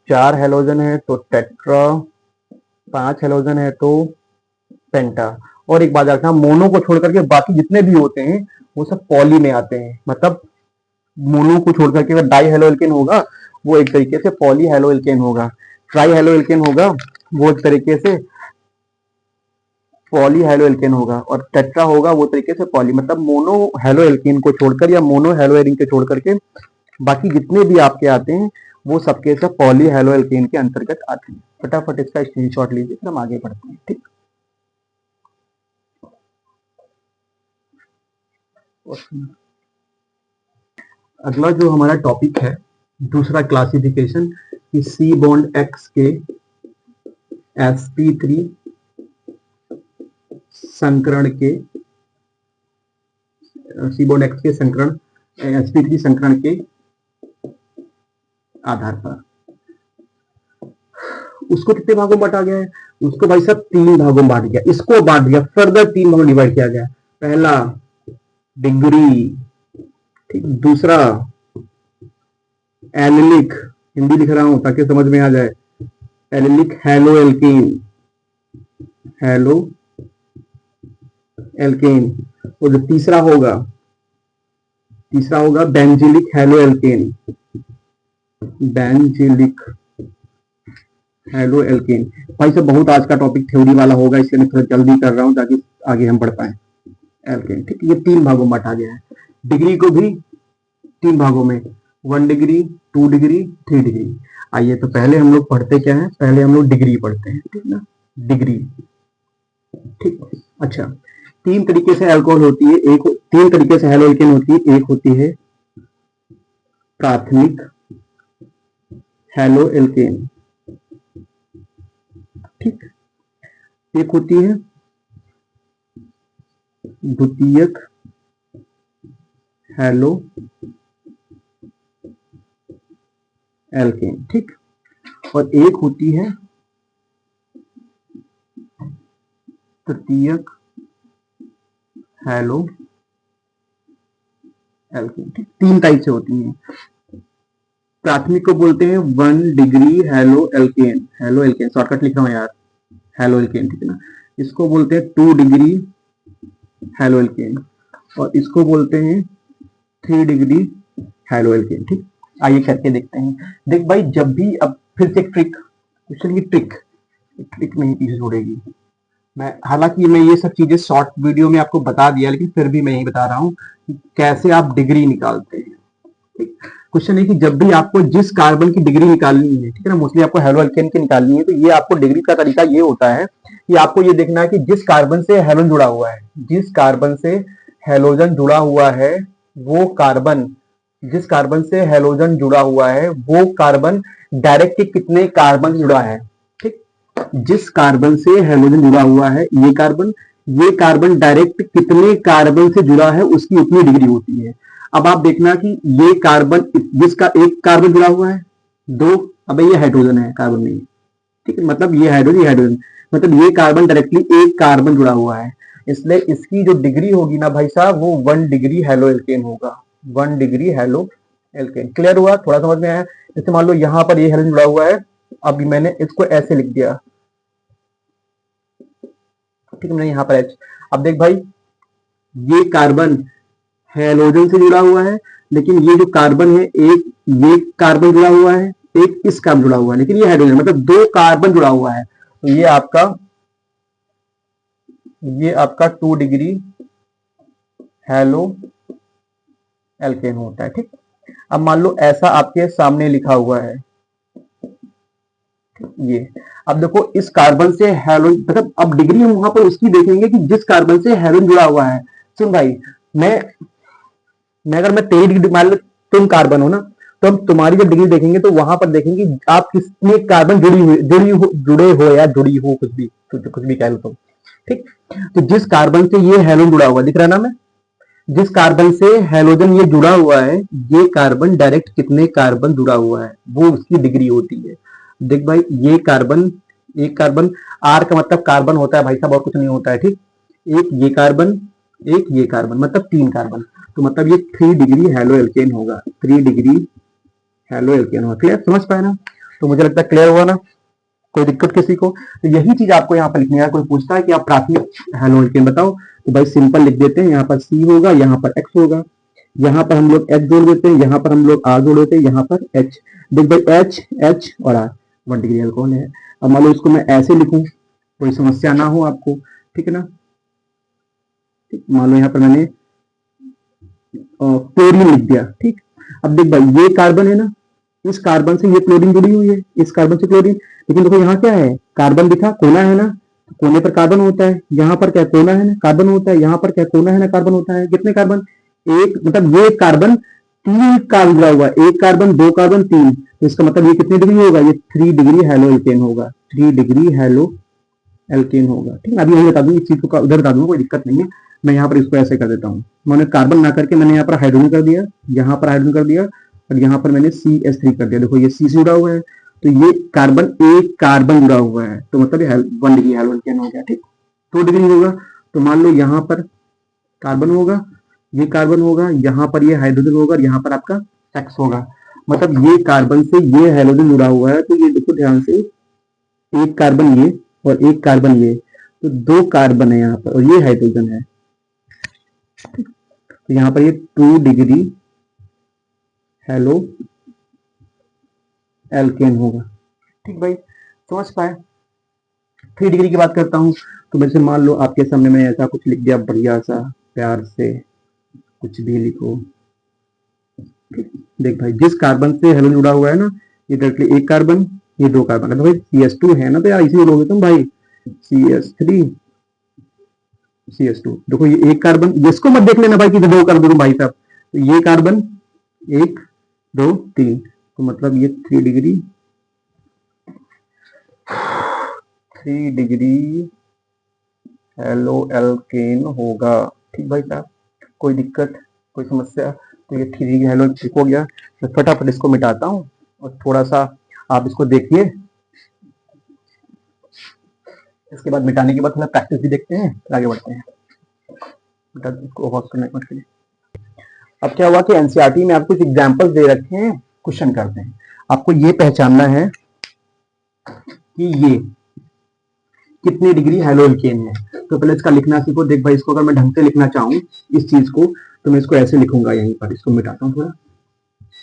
Speaker 1: 4 हेलोजन है तो टेट्रा, 5 हेलोजन है तो पेंटा। और एक बात रखना, मोनो को छोड़ करके बाकी जितने भी होते हैं वो सब पॉली में आते हैं, मतलब मोनो को छोड़ करके अगर डाई हेलो एल्केन होगा वो एक तरीके से पॉली हेलो एल्केन होगा, ट्राई हेलो एल्केन होगा वो एक तरीके से पॉली हेलो एल्केन होगा, और टेट्रा होगा वो तरीके से पॉली, मतलब मोनो हेलो एल्केन को छोड़कर या मोनो हेलो एरिन को छोड़ करके बाकी जितने भी आपके आते हैं वो सबके सब पॉली हेलो एल्केन के अंतर्गत आते हैं। फटाफट इसका स्क्रीनशॉट लीजिए, फिर हम आगे बढ़ते हैं, ठीक। अगला जो हमारा टॉपिक है, दूसरा क्लासिफिकेशन, कि सी बॉन्ड एक्स के sp3 संकरण के, सी बॉन्ड एक्स के संकरण sp3 संकरण के आधार पर उसको कितने भागों में बांटा गया है, उसको भाई साहब 3 भागों में बांट गया, इसको बांट दिया, फर्दर 3 भागों में डिवाइड किया गया। पहला डिग्री, ठीक। दूसरा एलिलिक, हिंदी लिख रहा हूं ताकि समझ में आ जाए, allylic halo alkane, halo alkane. और जो तीसरा होगा benzylic halo alkane, benzylic halo alkane. भाई साहब बहुत आज का टॉपिक थ्योरी वाला होगा, इसलिए मैं थोड़ा जल्दी कर रहा हूं ताकि आगे हम बढ़ पाए। एल्केन, ठीक। ये 3 भागों में बांटा गया है। डिग्री को भी 3 भागों में, 1 डिग्री, 2 डिग्री, 3 डिग्री। आइए तो पहले हम लोग पढ़ते क्या है, पहले हम लोग डिग्री पढ़ते हैं, ठीक ना, डिग्री, ठीक। अच्छा, तीन तरीके से अल्कोहल होती है, एक तीन तरीके से हैलो एल्केन होती है। एक होती है प्राथमिक हैलो एल्केन, ठीक। एक होती है द्वितीयक हैलो एल्केन, ठीक। और एक होती है तृतीयक हैलो एल्केन, ठीक। तीन टाइप से होती हैं। प्राथमिक को बोलते हैं 1 degree haloalkane, haloalkane shortcut लिख रहा हूं यार, हैलो एल्केन, ठीक है ना। इसको बोलते हैं 2 डिग्री हैलो एल्केन, और इसको बोलते हैं 3 डिग्री हैलो एल्केन, ठीक। आइए करके देखते हैं। देख भाई, जब भी, अब फिर से एक ट्रिक, क्वेश्चन की ट्रिक नहीं पीछे छोड़ेगी। मैं हालांकि मैं ये सब चीजें शॉर्ट वीडियो में आपको बता दिया, लेकिन फिर भी मैं यही बता रहा हूँ कि कैसे आप डिग्री निकालते हैं, ठीक। क्वेश्चन है कि जब भी आपको जिस कार्बन की डिग्री निकालनी है, ठीक है ना, मोस्टली आपको हैलो एल्केन की निकालनी है, तो ये आपको डिग्री का तरीका ये होता है कि आपको ये देखना है कि जिस कार्बन से हैलोजन जुड़ा हुआ है, जिस कार्बन से हैलोजन जुड़ा हुआ है वो कार्बन, जिस कार्बन से हैलोजन जुड़ा हुआ है वो कार्बन डायरेक्ट के कितने कार्बन जुड़ा है, ठीक। जिस कार्बन से हैलोजन जुड़ा हुआ है ये कार्बन डायरेक्ट कितने कार्बन से जुड़ा है उसकी उतनी डिग्री होती है। अब आप देखना कि ये कार्बन, जिसका एक कार्बन जुड़ा हुआ है, दो, अब ये हाइड्रोजन है, कार्बन नहीं, ठीक है, मतलब ये हाइड्रोजन, मतलब ये कार्बन डायरेक्टली एक कार्बन जुड़ा हुआ है, इसलिए इसकी जो डिग्री होगी ना भाई साहब, वो 1 डिग्री हैलो एल्केन होगा, 1 डिग्री हैलो एल्केन। क्लियर हुआ? थोड़ा समझ में आया? जैसे मान लो यहाँ पर ये हैलोजन जुड़ा हुआ है, अभी मैंने इसको ऐसे लिख दिया, ठीक है, मैंने यहाँ पर H। अब देख भाई, ये कार्बन हैलोजन से जुड़ा हुआ है, लेकिन ये जो कार्बन है, एक ये कार्बन जुड़ा हुआ है, एक इस कार्बन जुड़ा हुआ है, लेकिन ये हाइड्रोजन, मतलब दो कार्बन जुड़ा हुआ है, तो ये आपका 2 डिग्री हैलो एल्केन होता है, ठीक। अब मान लो ऐसा आपके सामने लिखा हुआ है, ये, अब देखो इस कार्बन से हैलोजन, मतलब अब डिग्री हम वहां पर उसकी देखेंगे कि जिस कार्बन से हैलोजन जुड़ा हुआ है। सुन भाई, अगर मैं तेरी डिग्री, मान लो तुम कार्बन हो ना, तो हम तुम्हारी जब डिग्री देखेंगे तो वहां पर देखेंगे आप किसने कार्बन जुड़े हो या जुड़ी हो, कुछ भी कह लो तुम, ठीक। तो जिस कार्बन से ये हैलोजन जुड़ा हुआ दिख रहा है ना, मैं जिस कार्बन से हैलोजन ये जुड़ा हुआ है, ये कार्बन डायरेक्ट कितने कार्बन जुड़ा हुआ है वो उसकी डिग्री होती है। देख भाई, ये कार्बन, एक कार्बन, आर का मतलब कार्बन होता है भाई साहब, और कुछ नहीं होता है, ठीक। एक ये कार्बन, मतलब 3 कार्बन, तो मतलब ये 3 डिग्री हैलो एल्केन होगा, 3 डिग्री हैलो एल्केन होगा। क्लियर? समझ पाए ना? तो मुझे लगता है क्लियर हुआ ना, कोई दिक्कत किसी को? तो यही चीज आपको यहाँ पर लिखनी है। कोई पूछता है कि आप प्राथमिक हैलो एल्केन बताओ, तो भाई सिंपल लिख देते हैं, यहाँ पर C होगा, यहाँ पर X होगा, यहाँ पर हम लोग H जोड़ देते हैं, यहाँ पर हम लोग R जोड़ देते हैं, यहाँ पर H। देख भाई, H और R 1 डिग्री अल्कोहल है। अब मान लो इसको मैं ऐसे लिखूं, कोई समस्या ना हो आपको, ठीक है ना। मान लो यहाँ पर मैंने क्लोरीन लिख दिया, ठीक। अब देख भाई, ये कार्बन है ना, इस कार्बन से ये क्लोरीन जुड़ी हुई है, इस कार्बन से क्लोरीन, लेकिन देखो यहाँ क्या है, कार्बन दिखा, कोना है ना, कोने पर कार्बन होता है, यहाँ पर क्या कोना है ना, कार्बन होता है, यहाँ पर क्या कोना है ना, कार्बन होता है। कितने कार्बन? एक, मतलब ये कार्बन 3 कार्बन जुड़ा हुआ है, एक कार्बन, 2 कार्बन, 3, तो इसका मतलब ये कितनी डिग्री होगा, ये 3 डिग्री हैलो एल्केन होगा, 3 डिग्री हैलो एल्केन होगा, ठीक है। अभी यही बता दूं, इस चीज को उधर बता दूंगा, कोई दिक्कत नहीं है। मैं यहाँ पर इसको ऐसे कर देता हूँ, मैंने कार्बन ना करके मैंने यहाँ पर हाइड्रोजन कर दिया, यहाँ पर हाइड्रोजन कर दिया, और यहाँ पर मैंने CH3 कर दिया। देखो ये C से जुड़ा हुआ है, तो ये कार्बन, एक कार्बन जुड़ा हुआ है, तो मतलब ये 1 डिग्री हैलो एल्केन हो गया, ठीक। 2 डिग्री होगा, तो मान लो यहाँ पर कार्बन होगा, ये कार्बन होगा, यहाँ पर ये हाइड्रोजन होगा, और यहाँ पर आपका X होगा, मतलब ये कार्बन से ये हाइड्रोजन जुड़ा हुआ है, तो ये देखो ध्यान से, एक कार्बन ये और एक कार्बन ये, तो 2 कार्बन है यहाँ पर, और ये हाइड्रोजन है, तो यहाँ पर ये 2 डिग्री हैलो एल्केन होगा, ठीक भाई, समझ पाए? 3 डिग्री की बात करता हूँ, तो वैसे मान लो आपके सामने मैं ऐसा कुछ लिख दिया, बढ़िया सा, प्यार से कुछ भी लिखो, देख भाई, जिस कार्बन से हेलोजन जुड़ा हुआ है ना, ये डायरेक्टली एक कार्बन, ये 2 कार्बन, तो भाई CH2 है ना, तो यार इसी लोगे तुम भाई, CH3 CS2। देखो ये एक कार्बन, जिसको मत देख लेना भाई कि दो कर दूं भाई साहब, तो ये कार्बन 1 2 3, तो मतलब ये 3 डिग्री हेलो एल्केन होगा। ठीक भाई साहब, कोई दिक्कत, कोई समस्या? तो ये 3 डिग्री हेलो ठीक हो गया। मैं फटाफट इसको मिटाता हूँ और थोड़ा सा आप इसको देखिए। इसके बाद मिटाने के बाद थोड़ा प्रैक्टिस भी देखते हैं, फिर आगे बढ़ते हैं। इसको ऑफ करने के लिए अब क्या हुआ कि एनसीईआरटी में आपको कुछ एग्जांपल्स दे रखे हैं, क्वेश्चन करते हैं। आपको ये पहचानना है कि ये कितनी डिग्री हेलो एल्केन है। तो पहले इसका लिखना सीखो। देख भाई, इसको अगर मैं ढंग से लिखना चाहूँ इस चीज को, तो मैं इसको ऐसे लिखूंगा। यहीं पर इसको मिटाता हूँ थोड़ा।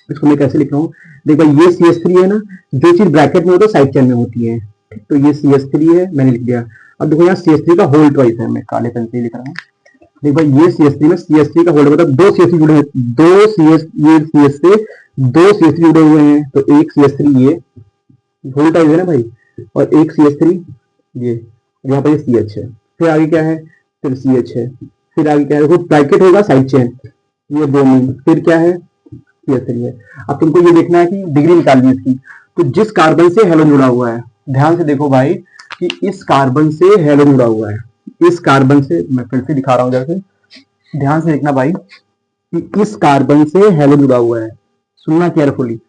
Speaker 1: इसको मैं कैसे लिख रहा हूँ, देख भाई, ये CS3 है ना, जो चीज ब्रैकेट में होती है साइड चेन में होती है। तो ये CS3 है, मैंने लिख दिया। अब देखो यहाँ CS3 का होल ट्वाइस है, मैं काले पेन से लिख रहा हूँ। देख भाई, ये CS3 में CS3 का होल मतलब दो CS3 जुड़े हैं, दो CS, ये CS से दो CS3 जुड़े हुए हैं, तो एक CS3 ये होल ट्वाइस है ना भाई, और एक CS3 ये, यहाँ पर ये CH है। फिर आगे क्या है, फिर CH है। फिर आगे क्या है, देखो ब्रैकेट होगा साइड चेन, ये ब्रोमीन। फिर क्या है, CS3 है। अब तुमको ये देखना है कि डिग्री निकालनी है इसकी। तो जिस कार्बन से हेलोजन जुड़ा हुआ है, ध्यान से देखो भाई कि इस कार्बन से हेलोजन जुड़ा हुआ है, इस कार्बन से, मैं फिर से दिखा रहा हूं, जैसे ध्यान से देखना भाई कि इस कार्बन से हेलोजन जुड़ा हुआ है। सुनना केयरफुली,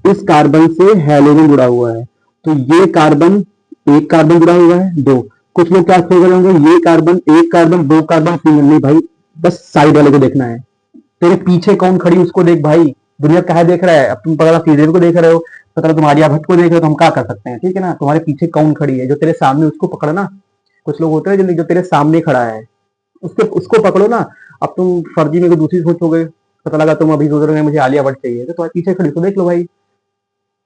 Speaker 1: इस कार्बन से हेलोजन जुड़ा हुआ है। तो ये कार्बन, एक कार्बन जुड़ा हुआ है, दो। कुछ लोग क्या सोच रहे होंगे, ये कार्बन, एक कार्बन, दो कार्बन, सिंगल। नहीं भाई, बस साइड वाले को देखना है। तेरे पीछे कौन खड़ी उसको देख भाई, दुनिया कहा देख रहा है। अब तुम पता सीधे को देख रहे हो, पता तुम्हारी भट्ट को देख रहे हो, तो हम क्या कर सकते हैं, ठीक है ना। तुम्हारे पीछे कौन खड़ी है, जो तेरे सामने, उसको पकड़ना। कुछ लोग होते हैं जो तेरे सामने खड़ा है, उसको पकड़ो ना। अब तुम फर्जी में कोई दूसरी सोचोगे, पता लगा तुम अभी सोच रहे हो मुझे आलिया भट्ट चाहिए, तो तुम्हारे पीछे खड़ी तो देख लो भाई,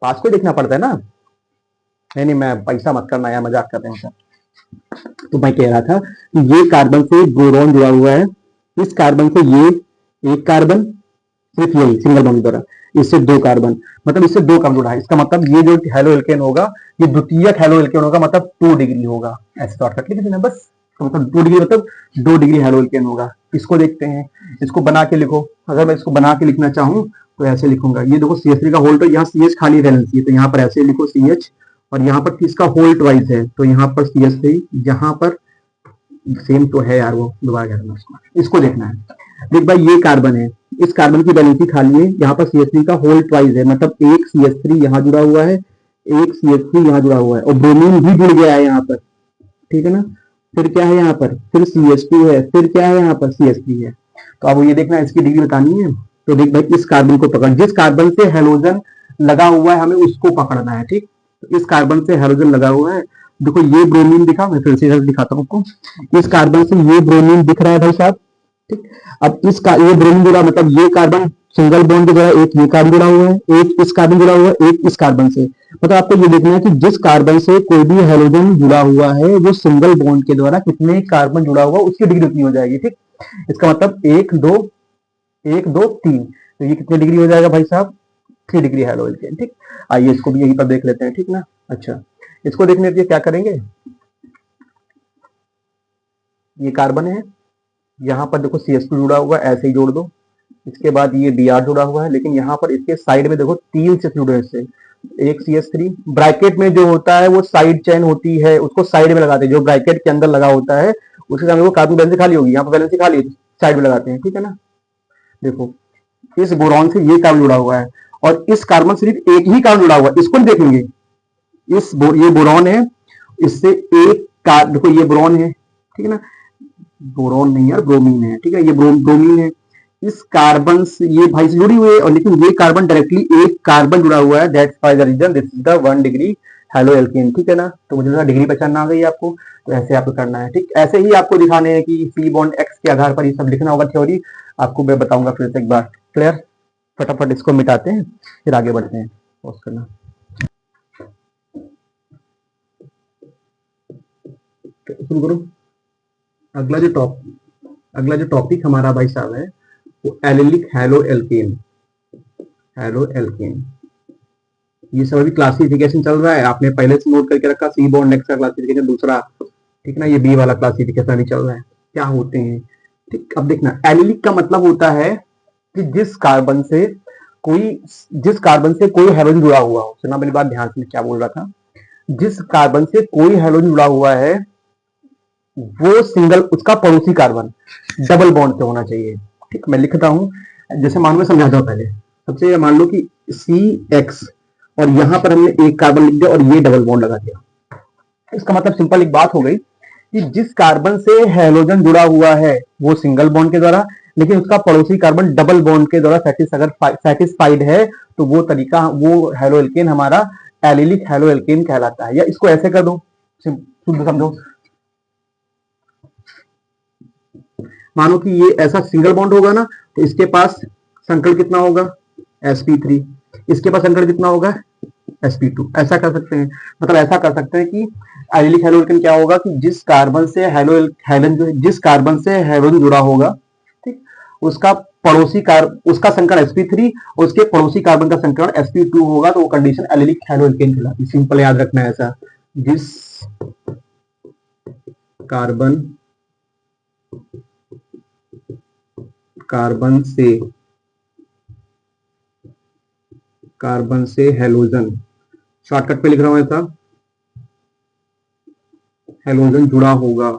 Speaker 1: पास को देखना पड़ता है ना। नहीं, मैं पैसा मत करना, यार मजाक कर रहे हैं। तो मैं कह रहा था कि ये कार्बन से बोरॉन जुड़ा हुआ है, इस कार्बन से ये एक कार्बन, सिर्फ यही सिंगल बॉन्ड द्वारा, इससे दो कार्बन, मतलब इससे दो कार्बन जुड़ा है। इसका मतलब ये जो हेलो एल्केन होगा, ये द्वितीयक हेलो एल्केन होगा, मतलब 2 डिग्री होगा। ऐसे शॉर्टकट लिख देना बस। तो मतलब 2 डिग्री मतलब 2 डिग्री हेलो एल्केन होगा। इसको देखते हैं, इसको बना के लिखो। अगर मैं इसको बना के लिखना चाहूँ तो ऐसे लिखूंगा। ये देखो CS3 का होल, तो यहाँ CH खाली रहना चाहिए, तो यहाँ पर ऐसे लिखो CH, और यहाँ पर किसका होल ट्वाइस है, तो यहाँ पर CS3, यहाँ पर सेम तो है यार, वो दोबारा करना। इसको देखना है। देख भाई, ये कार्बन है, इस कार्बन की वैलेंसी खाली है, यहाँ पर CH3 का होल ट्वाइस है, मतलब एक CH3 यहाँ जुड़ा हुआ है, एक CH3 यहाँ जुड़ा हुआ है, और ब्रोमीन भी जुड़ गया है यहाँ पर, ठीक है ना। फिर क्या है यहाँ पर, फिर CH2 है, फिर क्या है यहाँ पर CH3 है। तो अब ये देखना, इसकी डिग्री बतानी है। तो देख भाई, इस कार्बन को पकड़, जिस कार्बन से हेलोजन लगा हुआ है हमें उसको पकड़ना है, ठीक। तो इस कार्बन से हेलोजन लगा हुआ है, देखो ये ब्रोमीन दिखा, मैं फिर से दिखाता हूँ आपको। इस कार्बन से ये ब्रोमीन दिख रहा है भाई साहब, ठीक। अब इसका ये ब्रोमीन जुड़ा, मतलब ये कार्बन सिंगल बॉन्ड के द्वारा, एक ये कार्बन जुड़ा हुआ है, एक इस कार्बन जुड़ा हुआ है, एक इस कार्बन से। मतलब आपको ये देखना है कि जिस कार्बन से कोई भी हेलोजन जुड़ा हुआ है, वो सिंगल बॉन्ड के द्वारा कितने कार्बन जुड़ा हुआ, उसकी डिग्री उतनी हो जाएगी, ठीक। इसका मतलब 1 2 1 2 3, तो ये कितनी डिग्री हो जाएगा भाई साहब, 3 डिग्री हेलो एल्केन, ठीक। आइए इसको भी यहीं पर देख लेते हैं, ठीक ना। अच्छा, इसको देखने के लिए क्या करेंगे, ये कार्बन है, यहाँ पर देखो CS2 जुड़ा हुआ है, ऐसे ही जोड़ दो। इसके बाद ये Br जुड़ा हुआ है, लेकिन यहाँ पर इसके साइड में देखो 3 से जुड़े हैं, इससे एक CS3। ब्रैकेट में जो होता है वो साइड चेन होती है, उसको साइड में लगाते हैं। जो ब्रैकेट के अंदर लगा होता है उसके सामने वो कार्बन वैलेंसी खाली होगी, यहाँ पर वैलेंसी खाली है, साइड में लगाते हैं, ठीक है ना। देखो, इस बोरॉन से ये कार्बन जुड़ा हुआ है, और इस कार्बन सिर्फ एक ही कार्बन जुड़ा हुआ है, इसको देखेंगे। ये बोरॉन है, इससे एक देखो ये बोरॉन है, ठीक है ना। बोरॉन नहीं यार, ब्रोमीन है, ठीक है, ये ब्रोमीन है। इस कार्बन से ये भाई से जुड़ी हुई है, और लेकिन ये कार्बन डायरेक्टली एक कार्बन जुड़ा हुआ है, that's why the reason this is the 1 degree haloalkane, ठीक है ना। तो मुझे लगा डिग्री पहचानना आ गई आपको, तो ऐसे आपको करना है, ठीक। ऐसे ही आपको दिखाने हैं कि C बॉन्ड X के आधार पर ये सब लिखना होगा थ्योरी, आपको मैं बताऊंगा फिर से एक बार। क्लियर, फटाफट इसको मिटाते हैं, फिर आगे बढ़ते हैं। पॉज करना, शुरू करो। अगला जो टॉपिक हमारा भाई साहब है वो एलिलिक हेलो एल्केन। ये सब अभी क्लासिफिकेशन चल रहा है, आपने पहले से नोट करके रखा C बॉन्ड X का क्लासिफिकेशन दूसरा, ठीक ना। ये B वाला क्लासिफिकेशन अभी चल रहा है। क्या होते हैं। ठीक, अब देखना, एलिलिक का मतलब होता है कि जिस कार्बन से कोई हैलोजन जुड़ा हुआ हो। सुना मेरी बात ध्यान से, क्या बोल रहा था। जिस कार्बन से कोई हैलोजन जुड़ा हुआ है वो सिंगल, उसका पड़ोसी कार्बन डबल बॉन्ड से होना चाहिए। ठीक, मैं लिखता हूं, जैसे मान लो, समझाता हूं पहले। सबसे मान लो कि CX और यहां पर हमने एक कार्बन लिख दिया और ये डबल बॉन्ड लगा दिया। इसका मतलब सिंपल एक बात हो गई कि जिस कार्बन से हैलोजन जुड़ा हुआ है वो सिंगल बॉन्ड के द्वारा, लेकिन उसका पड़ोसी कार्बन डबल बॉन्ड के द्वारा सेटिस्फाइड है, तो वो तरीका, वो हैलो एल्केन हमारा एलिलिक हैलो एल्केन कहलाता है। या इसको ऐसे कर दो, शुद्ध समझो। मानो कि ये ऐसा सिंगल बॉन्ड होगा ना, तो इसके पास संकल कितना होगा, sp3। इसके पास संकल कितना होगा, sp2। ऐसा कर सकते हैं, मतलब ऐसा कर सकते हैं कि एलिलिक हैलो एल्केन क्या होगा कि जिस कार्बन से हैलोजन जो है, जिस कार्बन से हैलोजन जुड़ा होगा, ठीक, उसका उसका संकरण sp3 और उसके पड़ोसी कार्बन का संकरण sp2 होगा, तो वो कंडीशन एलिलिक हैलो एल्केन कहलाती है। सिंपल याद रखना है ऐसा, जिस कार्बन कार्बन से हैलोजन, शॉर्टकट पे लिख रहा हूं ऐसा, हैलोजन जुड़ा होगा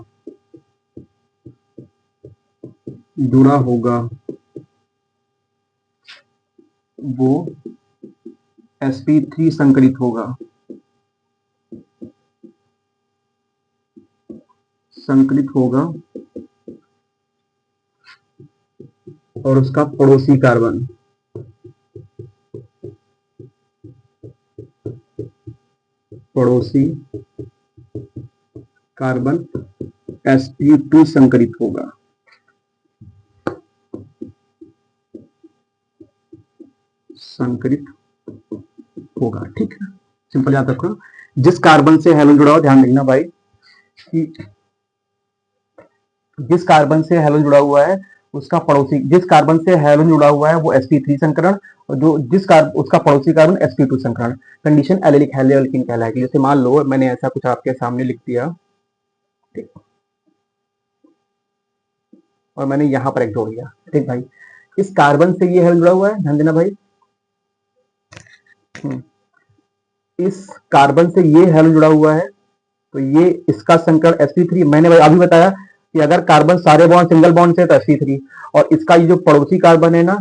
Speaker 1: वो sp3 संकलित होगा और उसका पड़ोसी कार्बन sp2 संकलित होगा। ठीक है, सिंपल याद रखो। जिस कार्बन से हैलोजन जुड़ा हो, ध्यान रखना भाई कि जिस कार्बन से हैलोजन जुड़ा हुआ है उसका पड़ोसी, जिस कार्बन से हैलोजन जुड़ा हुआ है वो sp3 संकरण, और जो उसका पड़ोसी कार्बन sp2 संकरण, कंडीशन एलिलिक हैलो एल्केन कहलाएगी। जैसे मान लो मैंने ऐसा कुछ आपके सामने लिख दिया, ठीक, और मैंने यहां पर एक जोड़ दिया। ठीक भाई, इस कार्बन से ये हैलोजन जुड़ा हुआ है, ध्यान देना भाई। इस कार्बन से ये हैलोजन जुड़ा हुआ है, तो ये इसका संकरण sp3। मैंने भाई अभी बताया कि अगर कार्बन सारे बॉन्ड सिंगल बॉन्ड से तो sp3, और इसका ये जो पड़ोसी कार्बन है ना,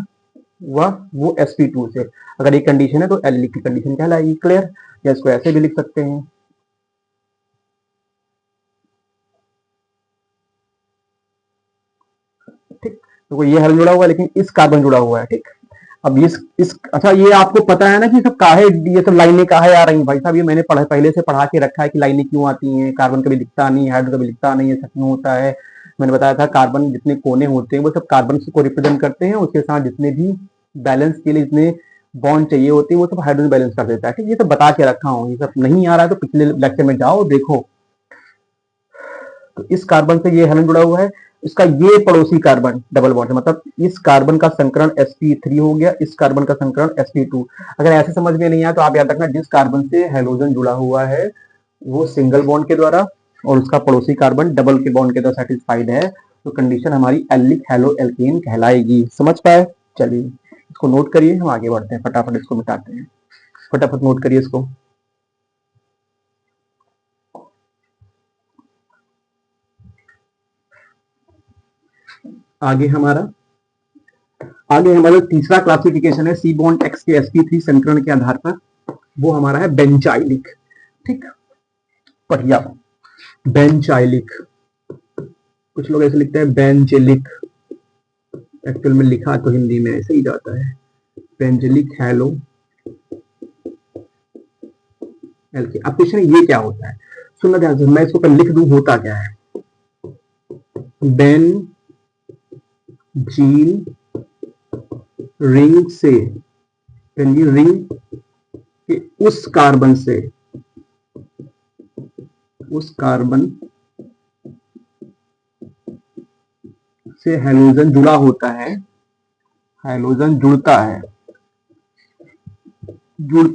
Speaker 1: वो sp2 से। अगर ये कंडीशन है तो एलिलिक की कंडीशन कहलाएगी। क्लियर? या इसको ऐसे भी लिख सकते हैं, ठीक। तो ये हैलोजन जुड़ा हुआ है लेकिन इस कार्बन जुड़ा हुआ है, ठीक। अब इस अच्छा, ये आपको पता है ना कि सब काहे, ये सब लाइनें काहे आ रही हैं भाई साहब। ये मैंने पहले से पढ़ा के रखा है कि लाइनें क्यों आती हैं। कार्बन कभी दिखता नहीं, हाइड्रोजन कभी दिखता नहीं, ऐसा क्यों होता है। मैंने बताया था कार्बन जितने कोने होते हैं वो सब कार्बन को रिप्रेजेंट करते हैं, उसके साथ जितने भी बैलेंस के लिए जितने बॉन्ड चाहिए होते हैं वो सब हाइड्रोजन बैलेंस कर देता है, ठीक। ये सब बता के रखा हूँ, ये सब नहीं आ रहा है तो पिछले लेक्चर में जाओ देखो। तो इस कार्बन से ये हैलोजन जुड़ा हुआ है, इसका ये पड़ोसी कार्बन डबल बॉन्ड है, मतलब इस कार्बन का संकरण sp3 हो गया, इस कार्बन का संकरण sp2। अगर ऐसे समझ में नहीं आया तो आप याद रखना, जिस कार्बन से हैलोजन जुड़ा हुआ है वो सिंगल बॉन्ड के द्वारा और उसका पड़ोसी कार्बन डबल के बॉन्ड के द्वारा सेटिस्फाइड है, तो कंडीशन हमारी एलिलिक हैलो एल्केन कहलाएगी। समझ पाए? चलिए इसको नोट करिए, हम आगे बढ़ते हैं, फटाफट इसको मिटाते हैं। फटाफट नोट करिए इसको। आगे हमारा तीसरा क्लासिफिकेशन है सी बॉन्ड एक्स के sp3 संकरण के आधार पर, वो हमारा है बेंचाइलिक। ठीक, बढ़िया, बेंचाइलिक। कुछ लोग ऐसे लिखते हैं बेंजेलिक, एक्चुअल में लिखा तो हिंदी में ऐसे ही जाता है, बेंजेलिक हैलो एल्केन। अब क्वेश्चन ये क्या होता है, सुनना ध्यान से, मैं इसको पर लिख दूं होता क्या है। बेंजीन रिंग से, बेंजीन रिंग के उस कार्बन से हैलोजन जुड़ा होता है, हैलोजन जुड़ता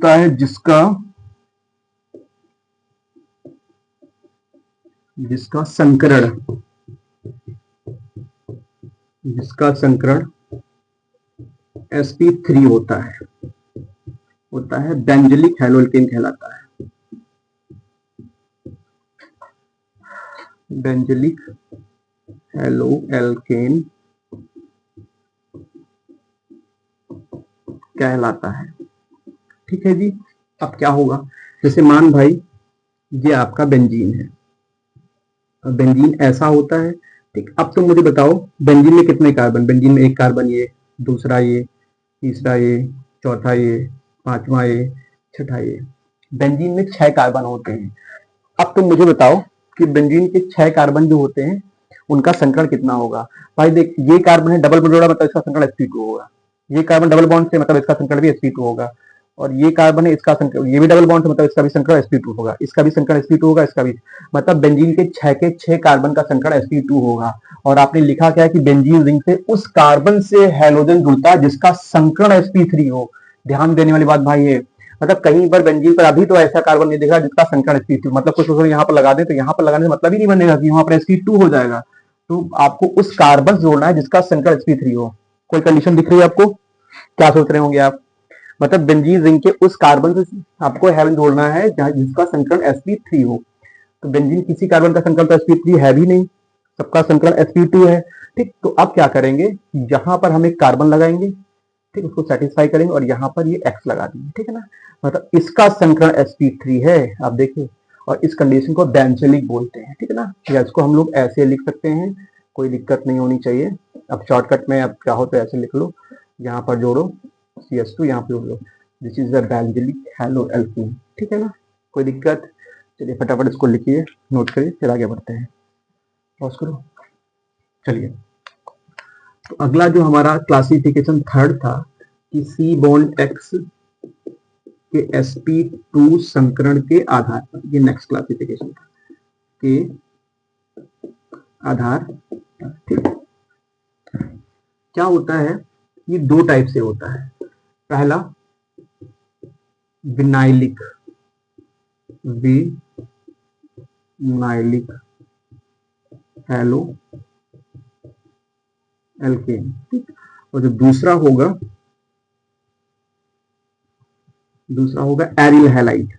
Speaker 1: है जिसका संकरण जिसका संकरण sp3 होता है बेंजलिक हैलोअल्केन कहलाता है। बेंजलिक हैलोअल्केन कहलाता है। ठीक है जी। अब क्या होगा, जैसे मान भाई ये आपका बेंजीन है, बेंजीन ऐसा होता है। ठीक, अब तुम मुझे बताओ बेंजीन में कितने कार्बन, बेंजीन में एक कार्बन ये, दूसरा ये, तीसरा ये, चौथा ये, पांचवा ये, छठा ये। बेंजीन में 6 कार्बन होते हैं। अब तुम मुझे बताओ कि बेंजीन के 6 कार्बन जो होते हैं उनका संकरण कितना होगा। भाई देख, ये कार्बन है डबल बॉन्ड जोड़ा, मतलब इसका संकरण sp2 होगा। ये कार्बन डबल बॉन्ड से, मतलब इसका संकरण भी sp2 होगा। और ये कार्बन है, इसका संकरण, ये भी डबल बॉन्ड से, मतलब इसका भी संकरण sp2 होगा, इसका भी संकरण sp2 होगा, इसका भी। मतलब बेंजीन के 6 कार्बन का संकरण sp2 होगा। और आपने लिखा क्या है कि बेंजीन रिंग से उस कार्बन से हैलोजन जुड़ता है जिसका संकरण sp3 हो। ध्यान देने वाली बात भाई है, मतलब कहीं पर बेंजीन पर अभी तो ऐसा कार्बन नहीं दिख रहा जिसका संकरण sp2, मतलब कुछ लोग यहाँ पर लगा दे, तो यहाँ पर लगाने से मतलब ही नहीं बनेगा कि वहां पर sp2 हो जाएगा। तो आपको उस कार्बन जोड़ना है जिसका संकरण sp3 हो। कोई कंडीशन दिख रही है आपको? क्या सोच रहे होंगे आप? मतलब बेंजीन रिंग के उस कार्बन से आपको हैलोजन जोड़ना है जिसका संकरण sp3 हो। तो बेंजीन किसी कार्बन का संकरण तो sp3 है भी नहीं, सबका संकरण sp2 है। ठीक, तो अब क्या करेंगे, यहां पर हम एक कार्बन लगाएंगे, ठीक, उसको सेटिस्फाई करेंगे और यहाँ पर ये x लगा देंगे। ठीक है ना, मतलब इसका संकरण sp3 है, आप देखिए। और इस कंडीशन को बेंजलिक बोलते हैं। ठीक है ना, या इसको हम लोग ऐसे लिख सकते हैं, कोई दिक्कत नहीं होनी चाहिए। अब शॉर्टकट में अब चाहो तो ऐसे लिख लो, यहाँ पर जोड़ो CH2, यहाँ पर जोड़ लो, दिस इज द बेंजलिक हैलोअल्केन। ठीक है ना, कोई दिक्कत? चलिए फटाफट इसको लिखिए, नोट करिए, फिर आगे बढ़ते हैं। पॉज करो। चलिए, तो अगला जो हमारा क्लासिफिकेशन थर्ड था कि सी बॉन्ड एक्स के sp2 संकरण के आधार पर, ये नेक्स्ट क्लासिफिकेशन था, के आधार पर। ठीक, क्या होता है, ये 2 टाइप से होता है। पहला विनाइलिक हैलो एल्केन। ठीक, और जो दूसरा होगा एरिल हैलाइड।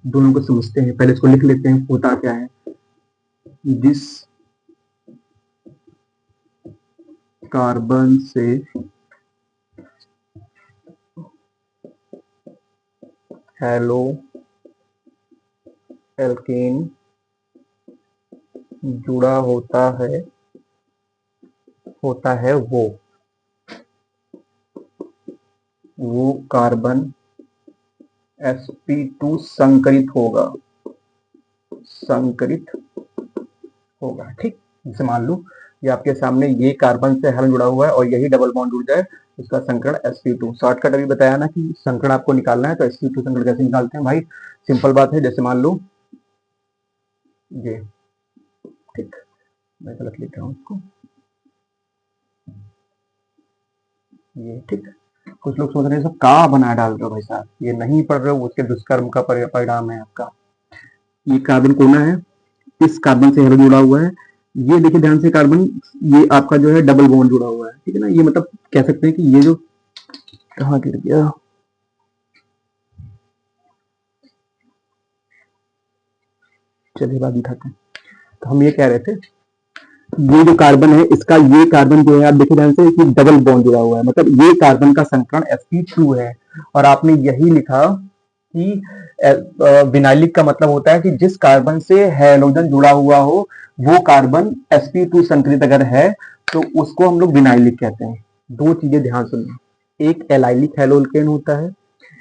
Speaker 1: दोनों को समझते हैं, पहले इसको लिख लेते हैं, होता क्या है। जिस कार्बन से हैलो एल्केन जुड़ा होता है वो कार्बन sp2 संकरित होगा। ठीक, जैसे मान लो ये आपके सामने ये कार्बन से हैलोजन जुड़ा हुआ है और यही डबल बॉन्ड जुड़ जाए, इसका संकरण sp2। शॉर्टकट अभी बताया ना कि संकरण आपको निकालना है, तो sp2 संकरण कैसे निकालते हैं भाई, सिंपल बात है। जैसे मान लो ये, ठीक, मैं गलत लिख रहा हूँ इसको, ये। ठीक, कुछ लोग सोच रहे हैं सब का बना डाल रहे हो भाई साहब, ये नहीं पढ़ रहे हो, उसके दुष्कर्म का परिणाम है आपका। ये कार्बन कोना है, इस कार्बन से हैलोजन जुड़ा हुआ है। ये देखिए ध्यान से, कार्बन ये आपका जो है डबल बॉन्ड जुड़ा हुआ है। ठीक है ना, ये मतलब कह सकते हैं कि ये जो कहाँ गिर गया, चलिए बाद दिखाते हैं। तो हम ये कह रहे थे, ये जो कार्बन है, इसका ये कार्बन जो है, आप देखिए ध्यान से, कि डबल बॉन्ड जुड़ा हुआ है, मतलब ये कार्बन का संकरण sp2 है। और आपने यही लिखा कि विनाइलिक का मतलब होता है कि जिस कार्बन से हैलोजन जुड़ा हुआ हो वो कार्बन sp2 संकरित अगर है तो उसको हम लोग विनाइलिक कहते हैं। 2 चीजें ध्यान सुनना, एक एलाइलिक हैलोअल्केन होता है,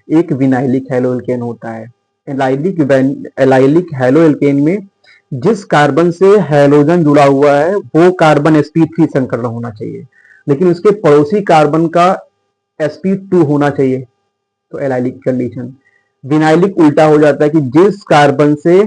Speaker 1: एक विनाइलिक हैलोअल्केन होता है। एलाइलिक हैलोअल्केन में जिस कार्बन से हैलोजन जुड़ा हुआ है वो कार्बन sp3 संकरण होना चाहिए, लेकिन उसके पड़ोसी कार्बन का sp2 होना चाहिए, तो एलाइलिक कंडीशन। विनाइलिक उल्टा हो जाता है कि जिस कार्बन से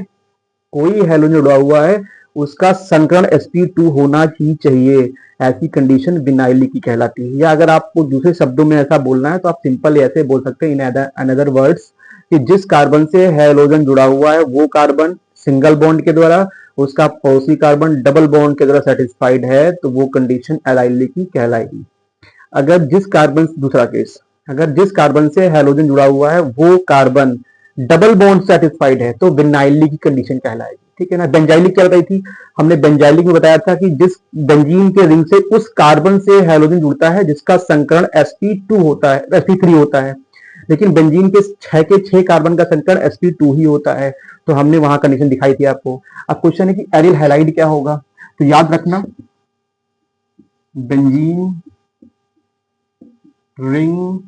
Speaker 1: कोई हैलोजन जुड़ा हुआ है उसका संकरण sp2 होना ही चाहिए, ऐसी कंडीशन विनाइलिक की कहलाती है। या अगर आपको दूसरे शब्दों में ऐसा बोलना है तो आप सिंपल ऐसे बोल सकते हैं, इन अनदर वर्ड्स, कि जिस कार्बन से हैलोजन जुड़ा हुआ है वो कार्बन सिंगल बॉन्ड के द्वारा, उसका पड़ोसी कार्बन डबल बॉन्ड के द्वारा सेटिस्फाइड है तो वो कंडीशन एलाइली की कहलाएगी। अगर जिस कार्बन, दूसरा केस, अगर जिस कार्बन से हैलोजन जुड़ा हुआ है वो कार्बन डबल बॉन्ड सेटिस्फाइड है तो विनाइलिक की कंडीशन कहलाएगी। ठीक है ना। बेंजाइलिक क्या बताई थी हमने? बेंजाइलिक में बताया था कि जिस बेंजीन के रिंग से उस कार्बन से हैलोजन जुड़ता है जिसका संकरण sp2 होता है, sp3 होता है, लेकिन बेंजीन के 6 कार्बन का संकरण sp2 ही होता है, तो हमने वहां कंडीशन दिखाई थी आपको। अब क्वेश्चन है कि एरिल हैलाइड क्या होगा, तो याद रखना बेंजीन रिंग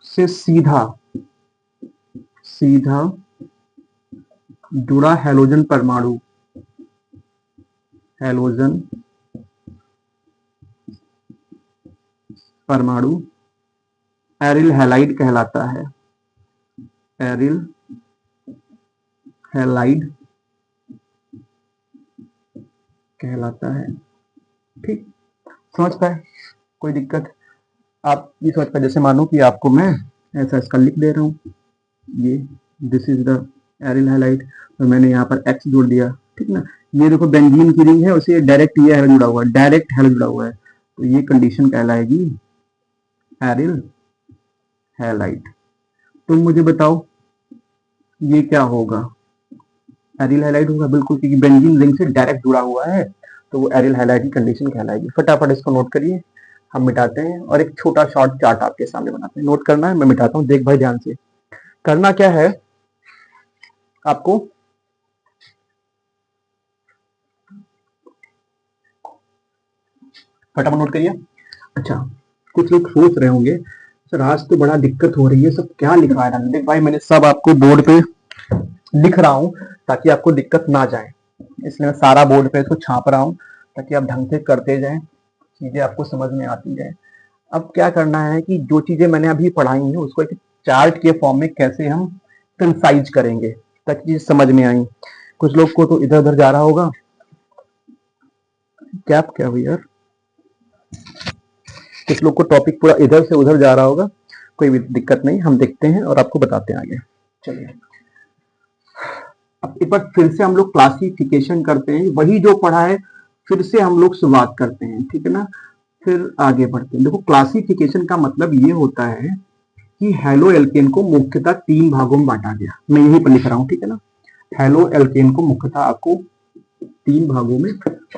Speaker 1: से सीधा जुड़ा हैलोजन परमाणु, एरिल हैलाइड कहलाता है। एरिल हैलाइड कहलाता है। ठीक, समझ पाए? कोई दिक्कत? आप ये समझ पाए, जैसे मानो कि आपको मैं ऐसा इसका लिख दे रहा हूँ, ये this is the aryl halide, तो मैंने यहाँ पर एक्स जोड़ दिया। ठीक ना। ये देखो बेंजीन की रिंग है, उसे डायरेक्ट ये हैलो जुड़ा हुआ है, डायरेक्ट हैलो जुड़ा हुआ है, तो ये कंडीशन कहलाएगी एरिल हैलाइड। तुम मुझे बताओ ये क्या होगा? एरिल हैलाइड होगा बिल्कुल, क्योंकि बेंजीन रिंग से डायरेक्ट जुड़ा हुआ है तो वो एरिल हैलाइड की कंडीशन कहलाएगी। फटाफट इसको नोट करिए, हम मिटाते हैं और एक छोटा शॉर्ट चार्ट आपके सामने बनाते हैं। नोट करना है, मैं मिटाता हूँ, देख भाई ध्यान से। करना क्या है आपको, फटाफट नोट करिए। अच्छा, कुछ लोग सोच रहे होंगे सर आज तो बड़ा दिक्कत हो रही है, सब क्या लिखा है? देख भाई मैंने सब आपको बोर्ड पे लिख रहा हूँ ताकि आपको दिक्कत ना जाए, इसलिए मैं सारा बोर्ड पे इसको छाप रहा हूँ ताकि आप ढंग से करते जाएं, चीजें आपको समझ में आती जाए। अब क्या करना है कि जो चीजें मैंने अभी पढ़ाई हैं उसको एक चार्ट के फॉर्म में कैसे हम कंसाइज करेंगे ताकि चीज समझ में आई। कुछ लोग को तो इधर उधर जा रहा होगा, क्या हुई यार, कुछ लोग को टॉपिक पूरा इधर से उधर जा रहा होगा, कोई भी दिक्कत नहीं, हम देखते हैं और आपको बताते हैं आगे। चलिए अब एक बार फिर से हम लोग क्लासिफिकेशन करते हैं, वही जो पढ़ा है फिर से हम लोग शुरुआत करते हैं। ठीक है ना, फिर आगे बढ़ते हैं। देखो क्लासिफिकेशन का मतलब ये होता है कि हेलो एल्केन को मुख्यतः 3 भागों में बांटा गया, मैं यहीं पर लिख रहा हूँ। ठीक है ना, हेलो एल्केन को मुख्यतः आपको 3 भागों में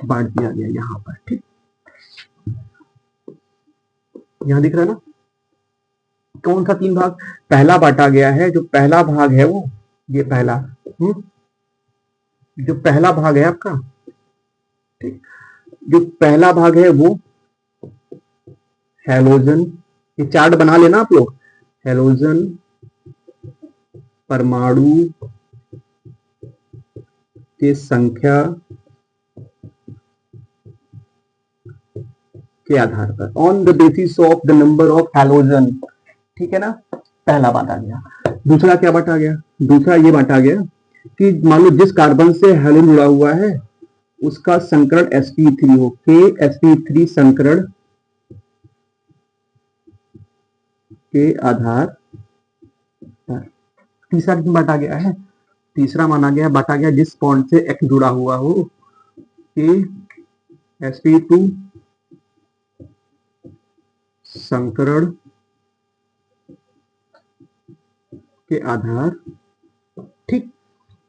Speaker 1: बांट दिया गया यहाँ पर। ठीक, यहाँ दिख रहा है ना, कौन सा 3 भाग? पहला बांटा गया है, जो पहला भाग है वो ये पहला, जो पहला भाग है आपका, ठीक, जो पहला भाग है वो हैलोजन, ये चार्ट बना लेना आप लोग, हैलोजन परमाणु के संख्या के आधार पर, on the basis of the number of halogen. ठीक है ना, पहला बांटा गया। दूसरा क्या बांटा गया? दूसरा ये बांटा गया कि मान लो जिस कार्बन से हैलोजन जुड़ा हुआ है उसका संकरण sp3 हो, के sp3 संकरण के आधार पर। तीसरा किसमें बांटा गया है? तीसरा बांटा गया जिस बॉन्ड से x जुड़ा हुआ हो, के sp2 संकरण के आधार। ठीक,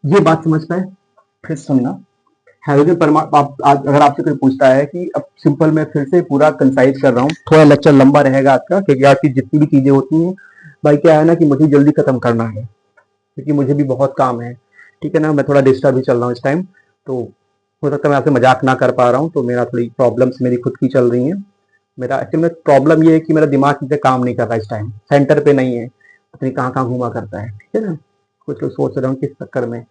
Speaker 1: ये बात समझ पाए? फिर सुनना, हैलोजन परमाणु, अगर आपसे कोई पूछता है कि, अब सिंपल मैं फिर से पूरा कंसाइज कर रहा हूँ, थोड़ा लेक्चर लंबा रहेगा आपका, क्योंकि आपकी जितनी भी चीजें होती हैं भाई क्या है ना कि मुझे जल्दी खत्म करना है, क्योंकि मुझे भी बहुत काम है। ठीक है ना, मैं थोड़ा डिस्टर्ब भी चल रहा हूँ इस टाइम, तो हो सकता है मैं आपसे मजाक ना कर पा रहा हूँ, तो मेरा थोड़ी प्रॉब्लम्स मेरी खुद की चल रही है। मेरा एक्चुअली में प्रॉब्लम ये है कि मेरा दिमाग ठीक से काम नहीं कर रहा इस टाइम, सेंटर पे नहीं है, पता नहीं कहाँ कहाँ घूमा करता है। ठीक है ना, कुछ लोग सोच रहे हो किस चक्कर में,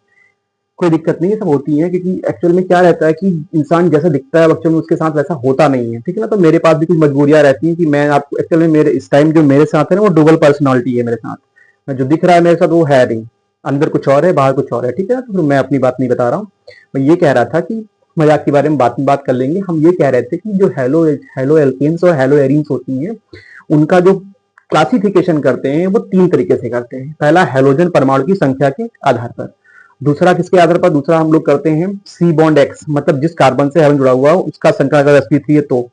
Speaker 1: कोई दिक्कत नहीं है, सब होती है, क्योंकि एक्चुअल में क्या रहता है कि इंसान जैसा दिखता है एक्चुअल में उसके साथ वैसा होता नहीं है। ठीक है ना, तो मेरे पास भी कुछ मजबूरियां रहती हैं कि मैं आपको एक्चुअल में मेरे इस टाइम जो मेरे साथ है ना वो डुअल पर्सनालिटी है मेरे साथ, मैं जो दिख रहा है मेरे साथ वो है नहीं, अंदर कुछ और है बाहर कुछ और है। ठीक है ना, तो मैं अपनी बात नहीं बता रहा हूँ, मैं ये कह रहा था कि मजाक के बारे में बात कर लेंगे। हम ये कह रहे थे कि जो हेलो एल्केन्स और हेलो एरीन्स होती हैं उनका जो क्लासिफिकेशन करते हैं वो 3 तरीके से करते हैं। पहला हैलोजन परमाणु की संख्या के आधार पर, दूसरा किसके आधार पर, दूसरा हम लोग करते हैं सी बॉन्ड एक्स, मतलब जिस कार्बन से हेलोजन जुड़ा हुआ हो उसका संख्या अगर sp3 है तो।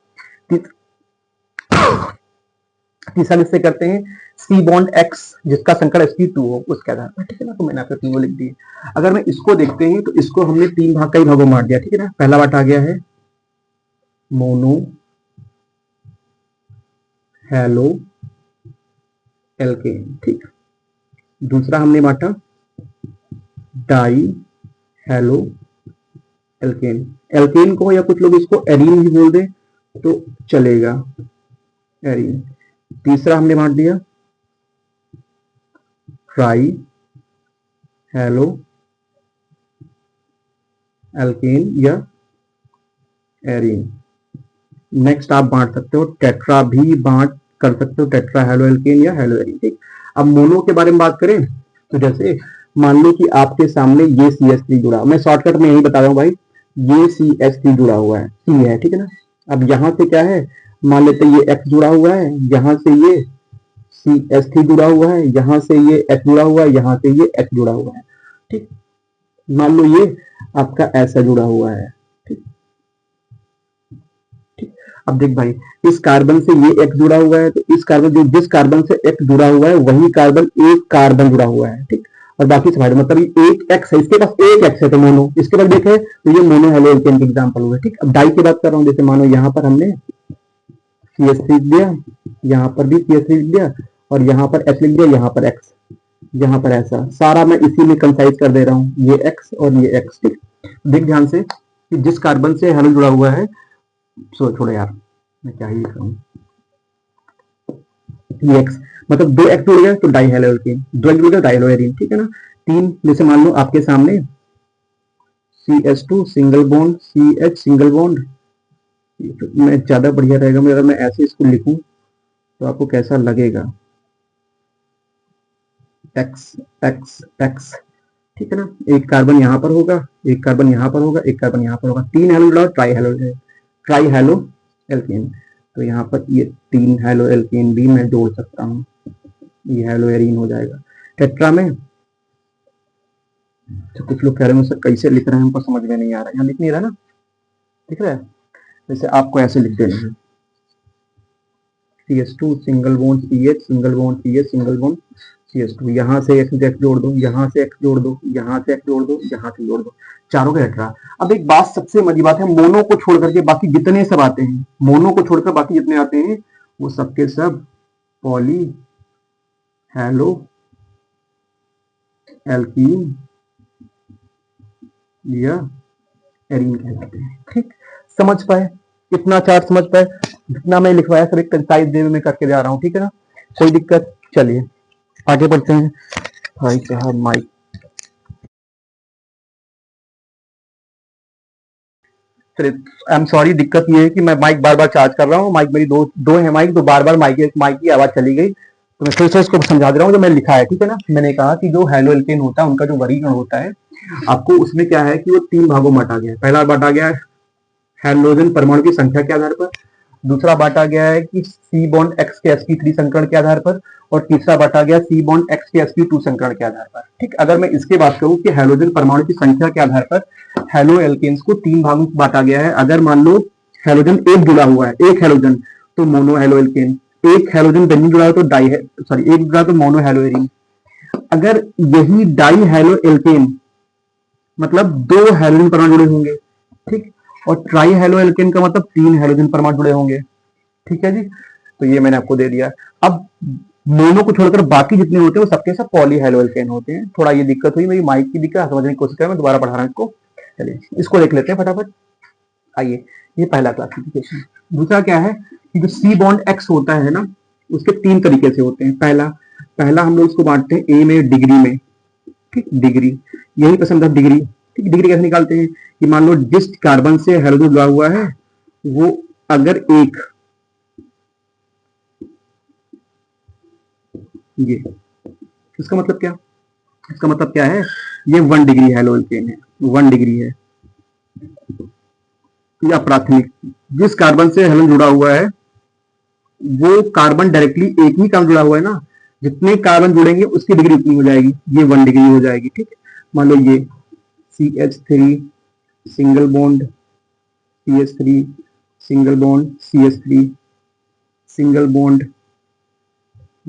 Speaker 1: तीसरा किससे करते हैं, सी बॉन्ड एक्स जिसका संकर sp2 हो उसके आधार पर, ठीक है ना। तो मैंने आपको तीनों लिख दिए। अगर मैं इसको देखते हैं तो इसको हमने तीन भाग कई भागों में बांट दिया, ठीक है ना। पहला बांट आ गया है मोनो हेलो एल्केन, ठीक। दूसरा हमने बांटा डाई हेलो एल्केन, एल्केन को या कुछ लोग इसको एरीन भी बोल दे तो चलेगा, एरीन। तीसरा हमने बांट दिया ट्राई हेलो एल्केन या एरीन। नेक्स्ट आप बांट सकते हो टेट्रा भी बांट कर सकते हो, टेट्रा हेलो एल्केन या हेलो एरीन, ठीक। अब मोनो के बारे में बात करें तो जैसे मान लो कि आपके सामने ये CH3 जुड़ा, मैं शॉर्टकट में यही बता रहा हूँ भाई, ये CH3 जुड़ा हुआ है, C है, ठीक है ना। अब यहाँ से क्या है, मान लेते ये X जुड़ा हुआ है, यहाँ से ये CH3 जुड़ा हुआ है, यहाँ से ये H जुड़ा हुआ है, यहाँ से ये H जुड़ा हुआ है, ठीक। मान लो ये आपका ऐसा जुड़ा हुआ है, ठीक। अब देख भाई, इस कार्बन से ये X जुड़ा हुआ है, तो इस कार्बन जो जिस कार्बन से X जुड़ा हुआ है वही कार्बन एक कार्बन जुड़ा हुआ है, ठीक। और बाकी सब मतलब ये एक X है, इसके पास एक X है तो मोनो, इसके पास देखे तो ये मोनो हेलो एल्केन के एग्जांपल हुए, ठीक। अब डाई की बात कर रहा हूँ, जैसे मानो यहाँ पर हमने CH3 लिख दिया, यहाँ पर भी CH3 लिख दिया, और यहाँ पर H लिख दिया, यहाँ पर X, यहाँ पर ऐसा सारा मैं इसी में कंसाइज कर दे रहा हूँ, ये X और ये X, ठीक। देख ध्यान से कि जिस कार्बन से हेलो जुड़ा हुआ है, छोड़ो यार मैं क्या ही लिख रहा हूँ, ये X मतलब दो X जुड़ गया तो डाई हेलो एल्केन, दो X जुड़ गया डाई हेलो एरीन, ठीक है ना। तीन जैसे मान लो आपके सामने CH2 single bond CH single bond, मैं ज्यादा बढ़िया रहेगा अगर मैं ऐसे इसको लिखूं तो आपको कैसा लगेगा, X X X, ठीक है ना। एक कार्बन यहाँ पर होगा, एक कार्बन यहाँ पर होगा, एक कार्बन यहाँ पर होगा, तीन हेलो जुड़ा ट्राई हेलो एल्केन। तो यहाँ पर ये तीन हेलो एल्केन भी मैं जोड़ सकता हूँ, ये हेलो एरीन हो जाएगा। टेट्रा में तो कुछ लोग कह रहे हैं सर कैसे लिख रहे हैं, हमको समझ में नहीं आ रहा है, यहाँ लिख नहीं रहा ना, दिख रहा है। जैसे आपको ऐसे लिख देना है CH2 single bond CH single bond CH single bond CH2, यहाँ से X जोड़ दो, यहाँ से X जोड़ दो, यहाँ से X जोड़ दो, यहाँ से जोड़ दो, चारों का टेट्रा। अब एक बात सबसे मजी बात है, मोनो को छोड़ करके बाकी जितने सब आते हैं, मोनो को छोड़कर बाकी जितने आते हैं वो सबके सब पॉली हेलो एल्कीन या एरीन कहलाते हैं, ठीक। समझ पाए, इतना चार्ट समझ पाए, जितना मैं लिखवाया सब एक कंसाइज वे में करके जा रहा हूँ, ठीक है ना, कोई दिक्कत। चलिए आगे बढ़ते हैं। भाई साहब माइक, चलिए आई एम सॉरी, दिक्कत ये है कि मैं माइक बार बार चार्ज कर रहा हूँ, माइक मेरी दो है माइक, तो बार बार माइक की आवाज चली गई, तो मैं फिर से इसको समझा दे रहा हूँ जो मैंने लिखा है, ठीक है ना। मैंने कहा कि जो हेलो एल्केन होता है उनका जो वर्गीकरण होता है, आपको उसमें क्या है कि वो तीन भागों में बांटा गया है। पहला बांटा गया है हेलोजन परमाणु की संख्या के आधार पर, दूसरा बांटा गया है कि सी बॉन्ड एक्स के sp3 संकरण के आधार पर, और तीसरा बांटा गया सी बॉन्ड एक्स के sp2 संकरण के आधार पर, ठीक। अगर मैं इसके बात करूं कि हेलोजन परमाणु की संख्या के आधार पर हेलो एल्केन्स को तीन भागों में बांटा गया है। अगर मान लो हेलोजन एक जुड़ा हुआ है, एक हेलोजन तो मोनो हेलो एल्केन, एक हेलोजन बेंजीन जुड़ा है तो डाई है, सॉरी एक जुड़ा तो मोनो हेलो एरीन। अगर यही डाई हेलो एल्केन मतलब दो हेलोजन परमाणु जुड़े होंगे, ठीक, और ट्राई हेलो एल्केन का मतलब तीन हेलोजन परमाणु जुड़े होंगे, ठीक है जी। तो ये मैंने आपको दे दिया। अब मोनो को छोड़कर बाकी जितने होते हैं वो सबके सब पॉली हेलो एल्केन होते हैं। थोड़ा ये दिक्कत हुई, मेरी माइक की दिक्कत समझने की कोशिश करें, मैं दोबारा पढ़ा रहा हूं इसको। चलिए इसको देख लेते हैं फटाफट। आइए, ये पहला क्लासिफिकेशन। दूसरा क्या है कि जो सी बॉन्ड एक्स होता है ना, उसके तीन तरीके से होते हैं। पहला हम लोग इसको बांटते हैं ए में डिग्री में, ठीक, डिग्री, यही पसंद है डिग्री, ठीक। डिग्री कैसे निकालते हैं कि मान लो जिस कार्बन से हेलोजन जुड़ा हुआ है वो अगर एक, ये इसका मतलब क्या, इसका मतलब क्या है, ये 1 डिग्री हेलो एल्केन है, 1 डिग्री है, या प्राथमिक जिस कार्बन से हेलोजन जुड़ा हुआ है वो कार्बन डायरेक्टली एक ही कार्बन जुड़ा हुआ है ना, जितने कार्बन जुड़ेंगे उसकी डिग्री उतनी हो जाएगी, ये 1 डिग्री हो जाएगी, ठीक है। मान लो ये CH3 single bond CH3 single bond CH3 single bond,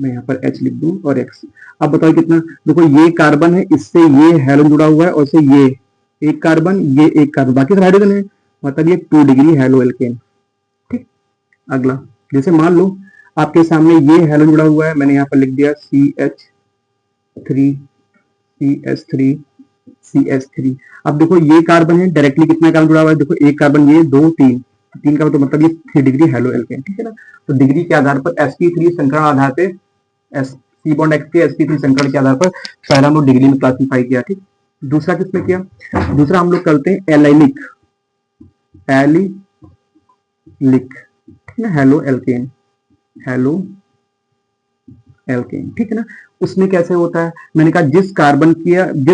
Speaker 1: मैं यहाँ पर H लिख दूं और X। अब बताओ कितना, देखो ये कार्बन है, इससे ये हैलोजन जुड़ा हुआ है और इससे ये एक कार्बन, ये एक कार्बन, बाकी सब हाइड्रोजन है, मतलब ये 2 डिग्री हैलो एल्केन। ठीक, अगला जैसे मान लो आपके सामने ये हैलोजन जुड़ा हुआ है, मैंने यहाँ पर लिख दिया CH3 CH3 CH3। अब देखो ये कार्बन है, डायरेक्टली कितना कार्बन जुड़ा हुआ है, देखो एक कार्बन, ये 2 3 3 का, तो मतलब ये 3 डिग्री हैलो एल्केन। ठीक है ना, तो डिग्री के आधार पर sp3 संकरण आधार पे सी बॉन्ड एक्स के sp3 संकरण के आधार पर पहला हम लोग डिग्री में क्लासीफाई किया। ठीक, दूसरा किसमें किया, दूसरा हम लोग करते हैं एलिलिक, एलिलिक, ठीक है, हेलो एल्केन, हेलो एल्केन। ठीक है ना, उसमें कैसे होता है, मैंने कहा जिस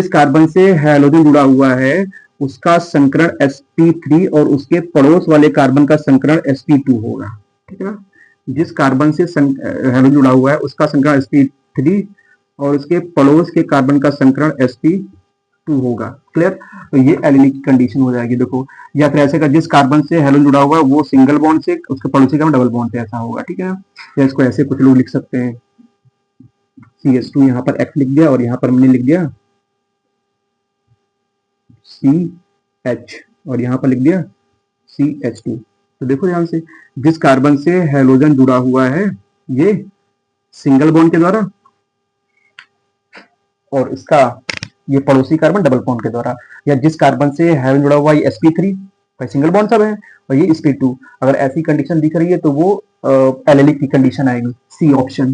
Speaker 1: कार्बन से हैलोजन जुड़ा हुआ है उसका संकरण sp3 और उसके पड़ोस वाले कार्बन का संकरण sp2 होगा। ठीक है ना, जिस कार्बन से हैलोजन जुड़ा हुआ है उसका संकरण sp3 और उसके पड़ोस के कार्बन का संकरण sp2 होगा। क्लियर, तो ये एलिलिक की कंडीशन हो जाएगी। देखो, या फिर ऐसे का जिस कार्बन से हैलोजन जुड़ा हुआ है वो सिंगल बॉन्ड से, उसके पड़ोसी का डबल बॉन्ड से, ऐसा होगा। ठीक है ना, या इसको ऐसे कुछ लोग लिख सकते हैं, CH2 यहाँ पर X लिख दिया और यहाँ पर हमने लिख दिया CH और यहाँ पर लिख दिया CH2। तो देखो ध्यान से, जिस कार्बन से हैलोजन जुड़ा हुआ है ये सिंगल बॉन्ड के द्वारा और इसका ये पड़ोसी कार्बन डबल बॉन्ड के द्वारा, या जिस कार्बन से हैलोजन जुड़ा हुआ है ये sp3 सिंगल बॉन्ड सब है और ये sp2, अगर ऐसी कंडीशन दिख रही है तो वो एलिलिक की कंडीशन आएगी। सी ऑप्शन,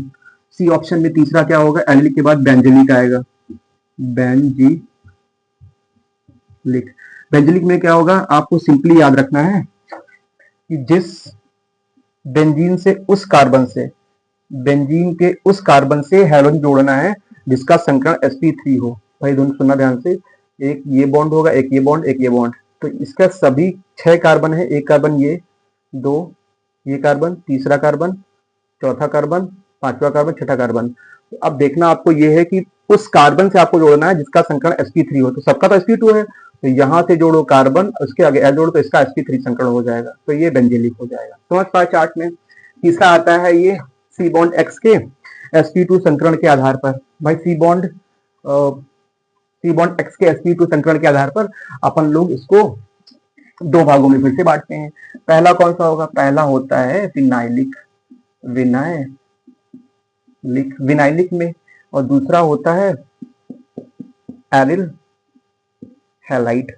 Speaker 1: सी ऑप्शन में तीसरा क्या होगा, एलिलिक के बाद बेंजीलिक आएगा, बेंजीलिक। बेंजीलिक में क्या होगा, आपको सिंपली याद रखना है कि जिस बेंजीन से उस कार्बन से, बेंजीन के उस कार्बन से हैलोजन जोड़ना है जिसका संकरण sp3 हो। भाई दोनों सुनना ध्यान से, एक ये बॉन्ड होगा, एक ये बॉन्ड, एक ये बॉन्ड, तो इसका सभी 6 कार्बन है, एक कार्बन ये, 2 ये कार्बन, तीसरा कार्बन, चौथा कार्बन, पांचवा कार्बन, छठा कार्बन। तो अब देखना आपको ये है कि उस कार्बन से आपको जोड़ना है जिसका संकरण sp3 हो, तो सबका तो sp2 है, तो यहां से जोड़ो कार्बन, उसके आगे L जोड़ो तो इसका sp3 संकरण हो जाएगा, तो ये बेंजीलिक हो जाएगा। समझ पाए चार्ट में। तीसरा आता है ये सी बॉन्ड एक्स के sp2 संकरण के आधार पर। भाई सी बॉन्ड एक्स के sp2 संकरण के आधार पर अपन लोग इसको 2 भागों में फिर से बांटते हैं। पहला कौन सा होगा, पहला होता है विनाइलिक, विनाइलिक में, और दूसरा होता है एरिल हैलाइड,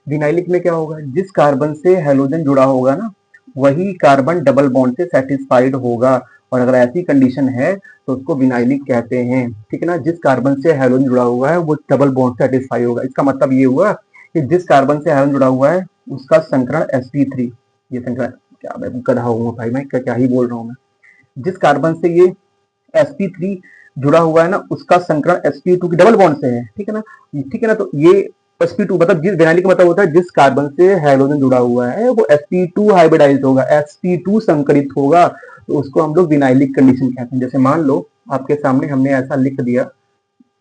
Speaker 1: विनाइलिक में क्या होगा, जिस कार्बन से हैलोजन जुड़ा होगा ना वही कार्बन डबल बॉन्ड से सेटिस्फाइड होगा, और अगर ऐसी कंडीशन है तो उसको विनाइलिक कहते हैं। ठीक है ना, जिस कार्बन से हैलोजन जुड़ा हुआ है वो डबल बॉन्ड से सेटिस्फाई होगा। इसका मतलब ये हुआ कि जिस कार्बन से हैलोजन जुड़ा हुआ है उसका संकरण sp3, ये संकरण, क्या मैं गधा हूँ भाई, मैं क्या ही बोल रहा हूँ मैं, जिस कार्बन से ये sp3 जुड़ा हुआ है ना उसका संकरण sp2 की डबल बॉन्ड से है। ठीक है ना, तो ये sp2 मतलब जिस विनाइलिक का मतलब होता है जिस कार्बन से हैलोजन जुड़ा हुआ है वो sp2 हाइब्रिडाइज्ड होगा, sp2 संकरित होगा, तो उसको हम लोग विनाइलिक कंडीशन कहते हैं। जैसे मान लो आपके सामने हमने ऐसा लिख दिया,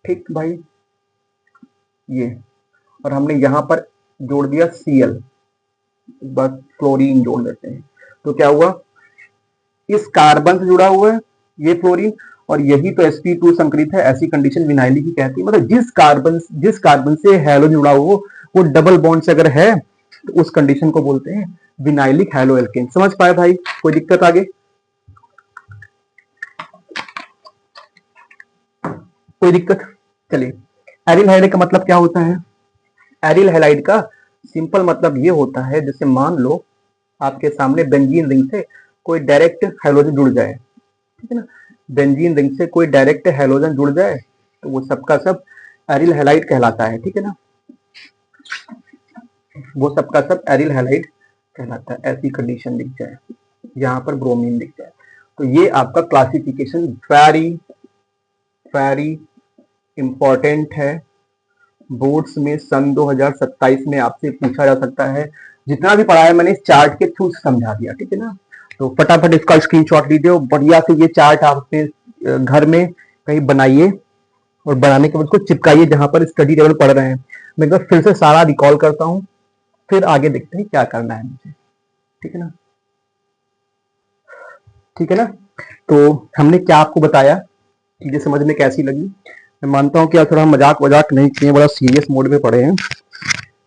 Speaker 1: ठीक भाई, ये, और हमने यहाँ पर जोड़ दिया Cl, बस क्लोरीन जोड़ देते हैं, तो क्या हुआ, इस कार्बन से जुड़ा हुआ है ये फ्लोरीन और यही तो sp2 संकरित है, ऐसी कंडीशन विनाइलिक की कहती है। मतलब जिस कार्बन से हैलोजन जुड़ा हो वो डबल बॉन्ड से अगर है तो उस कंडीशन को बोलते हैं विनाइलिक हैलो एल्केन। समझ पाए भाई, कोई दिक्कत आगे, कोई दिक्कत? चलिए, एरिल हैलाइड का मतलब क्या होता है, एरिल हैलाइड का सिंपल मतलब ये होता है, जैसे मान लो आपके सामने बेंजीन रिंग से कोई डायरेक्ट हैलोजन जुड़ जाए, ठीक है ना, बेंजीन रिंग से कोई डायरेक्ट हैलोजन जुड़ जाए तो वो सबका सब एरिल हैलाइड कहलाता है। ठीक है ना, वो सबका सब एरिल हैलाइड कहलाता है। ऐसी कंडीशन दिख जाए, यहाँ पर ब्रोमीन दिख जाए, तो ये आपका क्लासिफिकेशन वेरी इंपॉर्टेंट है। बोर्ड्स में सन 2027 में आपसे पूछा जा सकता है। जितना भी पढ़ा है मैंने इस चार्ट के थ्रू समझा दिया, ठीक है ना, तो फटाफट इसका स्क्रीनशॉट लीजिए, बढ़िया से ये चार्ट आप अपने घर में कहीं बनाइए और बनाने के बाद उसको चिपकाइए जहां पर स्टडी टेबल पढ़ रहे हैं। मैं एक बार फिर से सारा रिकॉल करता हूँ, फिर आगे देखते हैं क्या करना है मुझे। ठीक है ना, ठीक है ना। तो हमने क्या आपको बताया, चीजें समझ में कैसी लगी। मैं मानता हूँ कि आप थोड़ा मजाक वजाक नहीं किए, बड़ा सीरियस मोड में पढ़े हैं।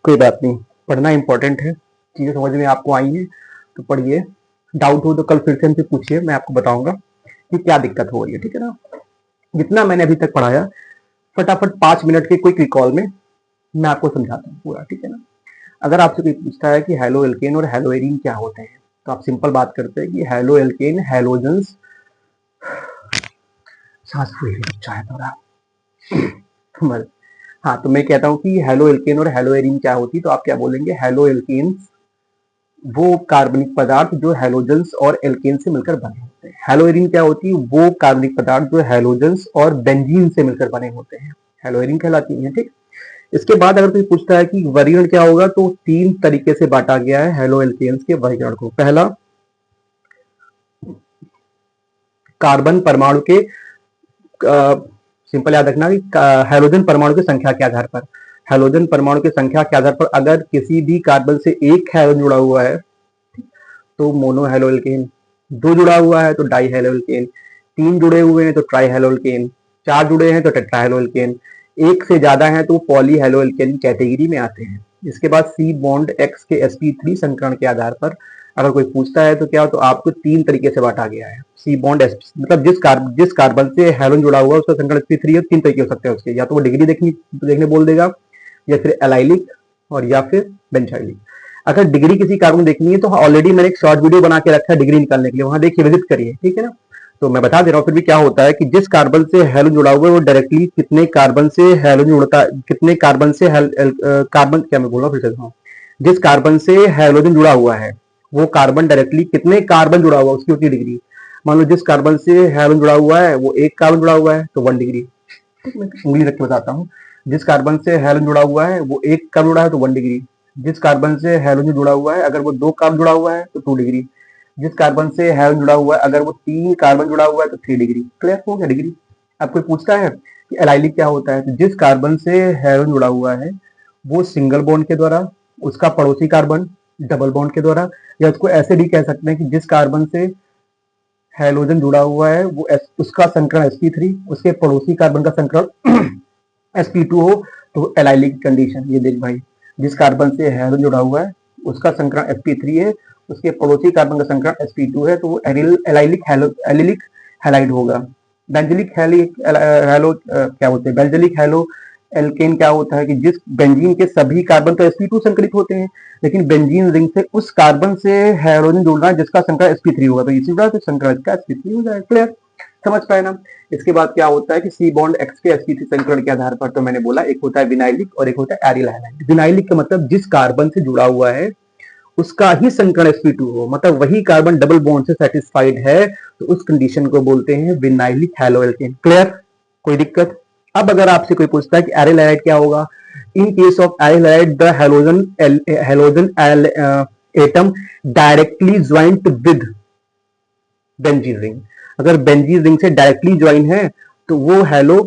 Speaker 1: कोई बात नहीं, पढ़ना इंपॉर्टेंट है। चीजें समझ में आपको आई हैं तो पढ़िए, डाउट हो तो कल फिर से हमसे पूछिए, मैं आपको बताऊंगा कि क्या दिक्कत हो रही है। ठीक है ना, जितना मैंने अभी तक पढ़ाया फटाफट 5 मिनट के क्विक रिकॉल में मैं आपको समझाता हूँ पूरा। ठीक है ना, अगर आपसे कोई पूछता है कि हेलो एल्केन और हेलो एरीन क्या होते हैं, तो आप सिंपल बात करते हैं कि हेलो एल्केन हेलोजेंस, सांस फूल चाहे थोड़ा हाँ, तो मैं कहता हूँ कि हेलो एल्केन और हेलो एरीन क्या होती, तो आप क्या बोलेंगे, हेलो एल्केन्स वो कार्बनिक पदार्थ जो हेलोजेंस और एल्केन से मिलकर बने होते हैं। हेलो एरीन क्या होती है, वो कार्बनिक पदार्थ जो हेलोजेंस और बेंजीन से मिलकर बने होते हैं, हेलो एरीन कहलाती है। ठीक, इसके बाद अगर कोई पूछता है कि वर्गीकरण क्या होगा, तो 3 तरीके से बांटा गया है हेलो एल्केन्स के वर्गीकरण को। पहला, कार्बन परमाणु के सिंपल याद रखना कि हाइड्रोजन परमाणु की संख्या के आधार पर, हाइड्रोजन परमाणु की संख्या के आधार पर अगर किसी भी कार्बन से एक हाइड्रोजन जुड़ा हुआ है तो मोनो हेलोएल्केन, 2 जुड़ा हुआ है तो डाई हेलोएल्केन, 3 जुड़े हुए हैं तो ट्राई हेलोएल्केन, 4 जुड़े हैं तो टेट्रा हेलोएल्केन, 1 से ज्यादा है तो पॉली हेलोएल्केन कैटेगरी में आते हैं। इसके बाद सी बॉन्ड एक्स के sp3 संकरण के आधार पर अगर कोई पूछता है तो क्या, तो आपको 3 तरीके से बांटा गया है। सी बॉन्ड मतलब जिस कार्बन से हेलोजन जुड़ा हुआ है उसका संकरण sp3 है, 3 तरीके हो सकते हैं उसके, या तो वो डिग्री देखने बोल देगा, या फिर एलाइलिक, और या फिर बेंजाइलिक। अगर डिग्री किसी कार्बन देखनी है तो ऑलरेडी मैंने एक शॉर्ट वीडियो बना के रखा है डिग्री निकालने के लिए, वहां देखिए, विजिट करिए। ठीक है ना, तो मैं बता दे रहा हूँ फिर भी क्या होता है कि जिस कार्बन से हेलोजन जुड़ा हुआ है वो डायरेक्टली कितने कार्बन से हेलोजन जुड़ता है, कितने कार्बन से कार्बन क्या मैं बोल रहा हूँ फिर से, जिस कार्बन से हेलोजन जुड़ा हुआ है वो कार्बन डायरेक्टली कितने कार्बन जुड़ा हुआ है उसकी होती है डिग्री। मान लो जिस कार्बन से हेलोजन जुड़ा हुआ है वो एक कार्बन जुड़ा हुआ है तो 1 डिग्री। ठीक, मैं उंगली रख के बताता हूँ, जिस कार्बन से हेलोजन जुड़ा हुआ है वो एक कार्बन जुड़ा है तो 1 डिग्री, जिस कार्बन से हेलोजन जुड़ा हुआ है अगर वो 2 कार्बन जुड़ा हुआ है तो 2 डिग्री, जिस कार्बन से हेलोजन जुड़ा हुआ है अगर वो 3 कार्बन जुड़ा हुआ है तो 3 डिग्री। क्लियर हो गया डिग्री। अब कोई पूछता है कि एलाइलिक क्या होता है, तो जिस कार्बन से हेलोजन जुड़ा हुआ है वो सिंगल बॉन्ड के द्वारा, उसका पड़ोसी कार्बन डबल बॉन्ड के द्वारा, या उसको ऐसे भी कह सकते हैं कि जिस कार्बन से हेलोजन जुड़ा हुआ है वो उसका संकरण sp3, उसके पड़ोसी कार्बन का संकरण sp2 हो तो एलाइलिक कंडीशन। ये देख भाई, जिस कार्बन से हेलोजन जुड़ा हुआ है उसका संकरण sp3 है, उसके पड़ोसी कार्बन का संकरण sp2 है, तो वो एलिलिक हैलाइड होगा। बेंजिलिक हेलो क्या बोलते हैं, बेंजिलिक हेलो एल्केन क्या होता है कि जिस बेंजीन के सभी कार्बन तो sp2 संकलित होते हैं, लेकिन बेंजीन रिंग से उस कार्बन से हाइड्रोजन जुड़ना है जिसका संकरण sp3 होगा, तो इसी वजह से संकरण इसका sp3 हो जाएगा। क्लियर, समझ पाए ना। इसके बाद क्या होता है कि सी बॉन्ड एक्स के sp3 संकरण के आधार पर, तो मैंने बोला एक होता है विनाइलिक और एक होता है एरिल हैलाइड। विनाइलिक का मतलब जिस कार्बन से जुड़ा हुआ है उसका ही संकरण sp2 हो, मतलब वही कार्बन डबल बॉन्ड से सेटिस्फाइड है, तो उस कंडीशन को बोलते हैं विनाइलिक हैलोएल्केन। क्लियर, कोई दिक्कत। अब अगर आपसे कोई पूछता है कि एरिल हैलाइड क्या होगा, in case of aryl halide the halogen atom directly joint with benzene ring, अगर बेंजीन रिंग से डायरेक्टली ज्वाइन है तो वो हेलो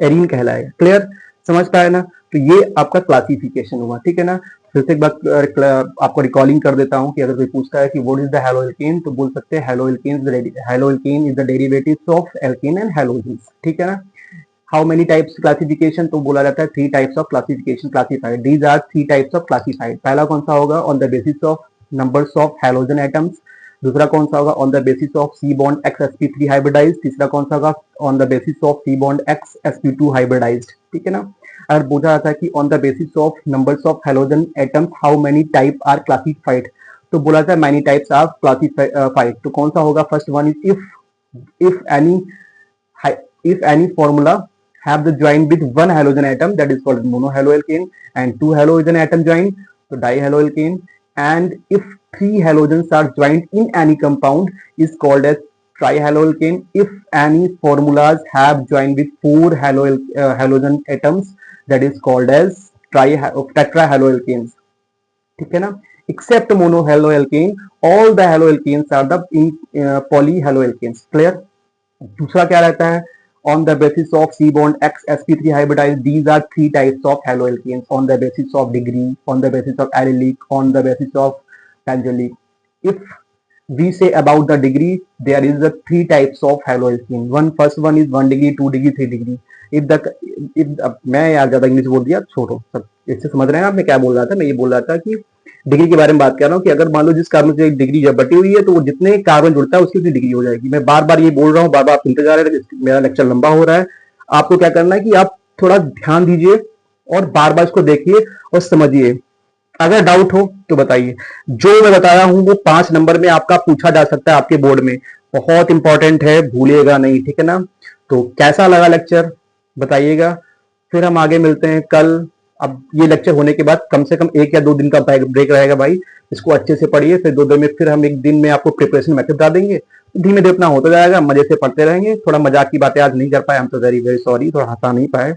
Speaker 1: एरीन कहलाएगा। क्लियर, समझ पाए ना। तो ये आपका क्लासिफिकेशन हुआ। ठीक है ना, फिर से एक बार आपको रिकॉलिंग कर देता हूं कि अगर कोई पूछता है कि व्हाट इज द हेलोएल्केन, तो बोल सकते हैं haloalkane is the derivatives of alkene and halogen. ठीक है ना। हाउ मेनी टाइप्स क्लासिफिकेशन, तो बोला जाता है 3 types of classification classified, these are 3 types of classified. पहला कौन सा होगा, on the basis of numbers of halogen atoms. दूसरा कौन सा होगा, on the basis of C bond X sp3 hybridize. तीसरा कौन सा होगा, on the basis of C bond X sp2 hybridize. ठीक है ना। अगर पूछा जाता है कि on the basis of numbers of halogen atoms how many type are classified, तो बोला जाता है मेनी टाइप्स आर क्लासिफाइड। तो कौन सा होगा, first one is if any if any formula have the join with one halogen atom, that is called monohaloalkane, and 2 halogen atom join so dihaloalkane, and if 3 halogens are joined in any compound is called as trihaloalkane. If any formulas have joined with 4 halogen atoms, that is called as tetrahaloalkanes. ठीक है ना। except monohaloalkane all the haloalkanes are the polyhaloalkanes. clear। दूसरा क्या रहता है, on the basis of C bond X sp3 hybridized. These are three types of haloalkanes on the basis of degree, on the basis of allylic, on the basis of benzoic. If we say about the degree, there is the three types of haloalkane. First one is 1 degree, 2 degree, 3 degree. मैं यार ज्यादा English बोल दिया, छोड़ो सब, इससे समझ रहे हैं आप मैं क्या बोल रहा था। मैं ये बोल रहा था कि डिग्री के बारे में बात कर रहा हूँ कि अगर मान लो जिस कार्बन से एक डिग्री जब बटी हुई है तो वो जितने कार्बन जुड़ता है उसकी उतनी डिग्री हो जाएगी। मैं बार बार ये बोल रहा हूँ, बार बार आप सुनते जा रहे हैं, मेरा लेक्चर लंबा हो रहा है। आपको क्या करना है कि आप थोड़ा ध्यान दीजिए और बार बार इसको देखिए और समझिए। अगर डाउट हो तो बताइए। जो मैं बताया हूं वो 5 नंबर में आपका पूछा जा सकता है आपके बोर्ड में, बहुत इंपॉर्टेंट है, भूलिएगा नहीं, ठीक है ना। तो कैसा लगा लेक्चर बताइएगा, फिर हम आगे मिलते हैं कल। अब ये लेक्चर होने के बाद कम से कम 1 या 2 दिन का ब्रेक रहेगा भाई, इसको अच्छे से पढ़िए। फिर 2 दिन में फिर हम 1 दिन में आपको प्रिपरेशन मेथड बता देंगे, धीमे धीमे अपना होता जाएगा, मजे से पढ़ते रहेंगे। थोड़ा मजाक की बातें आज नहीं कर पाए हम, तो वेरी वेरी सॉरी, थोड़ा हंसा नहीं पाए,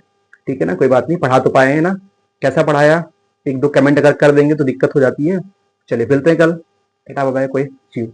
Speaker 1: ठीक है ना, कोई बात नहीं, पढ़ा तो पाए हैं ना। कैसा पढ़ाया, 1-2 कमेंट अगर कर देंगे तो दिक्कत हो जाती है। चलिए मिलते हैं कल, टाटा बाय बाय, कोई ची।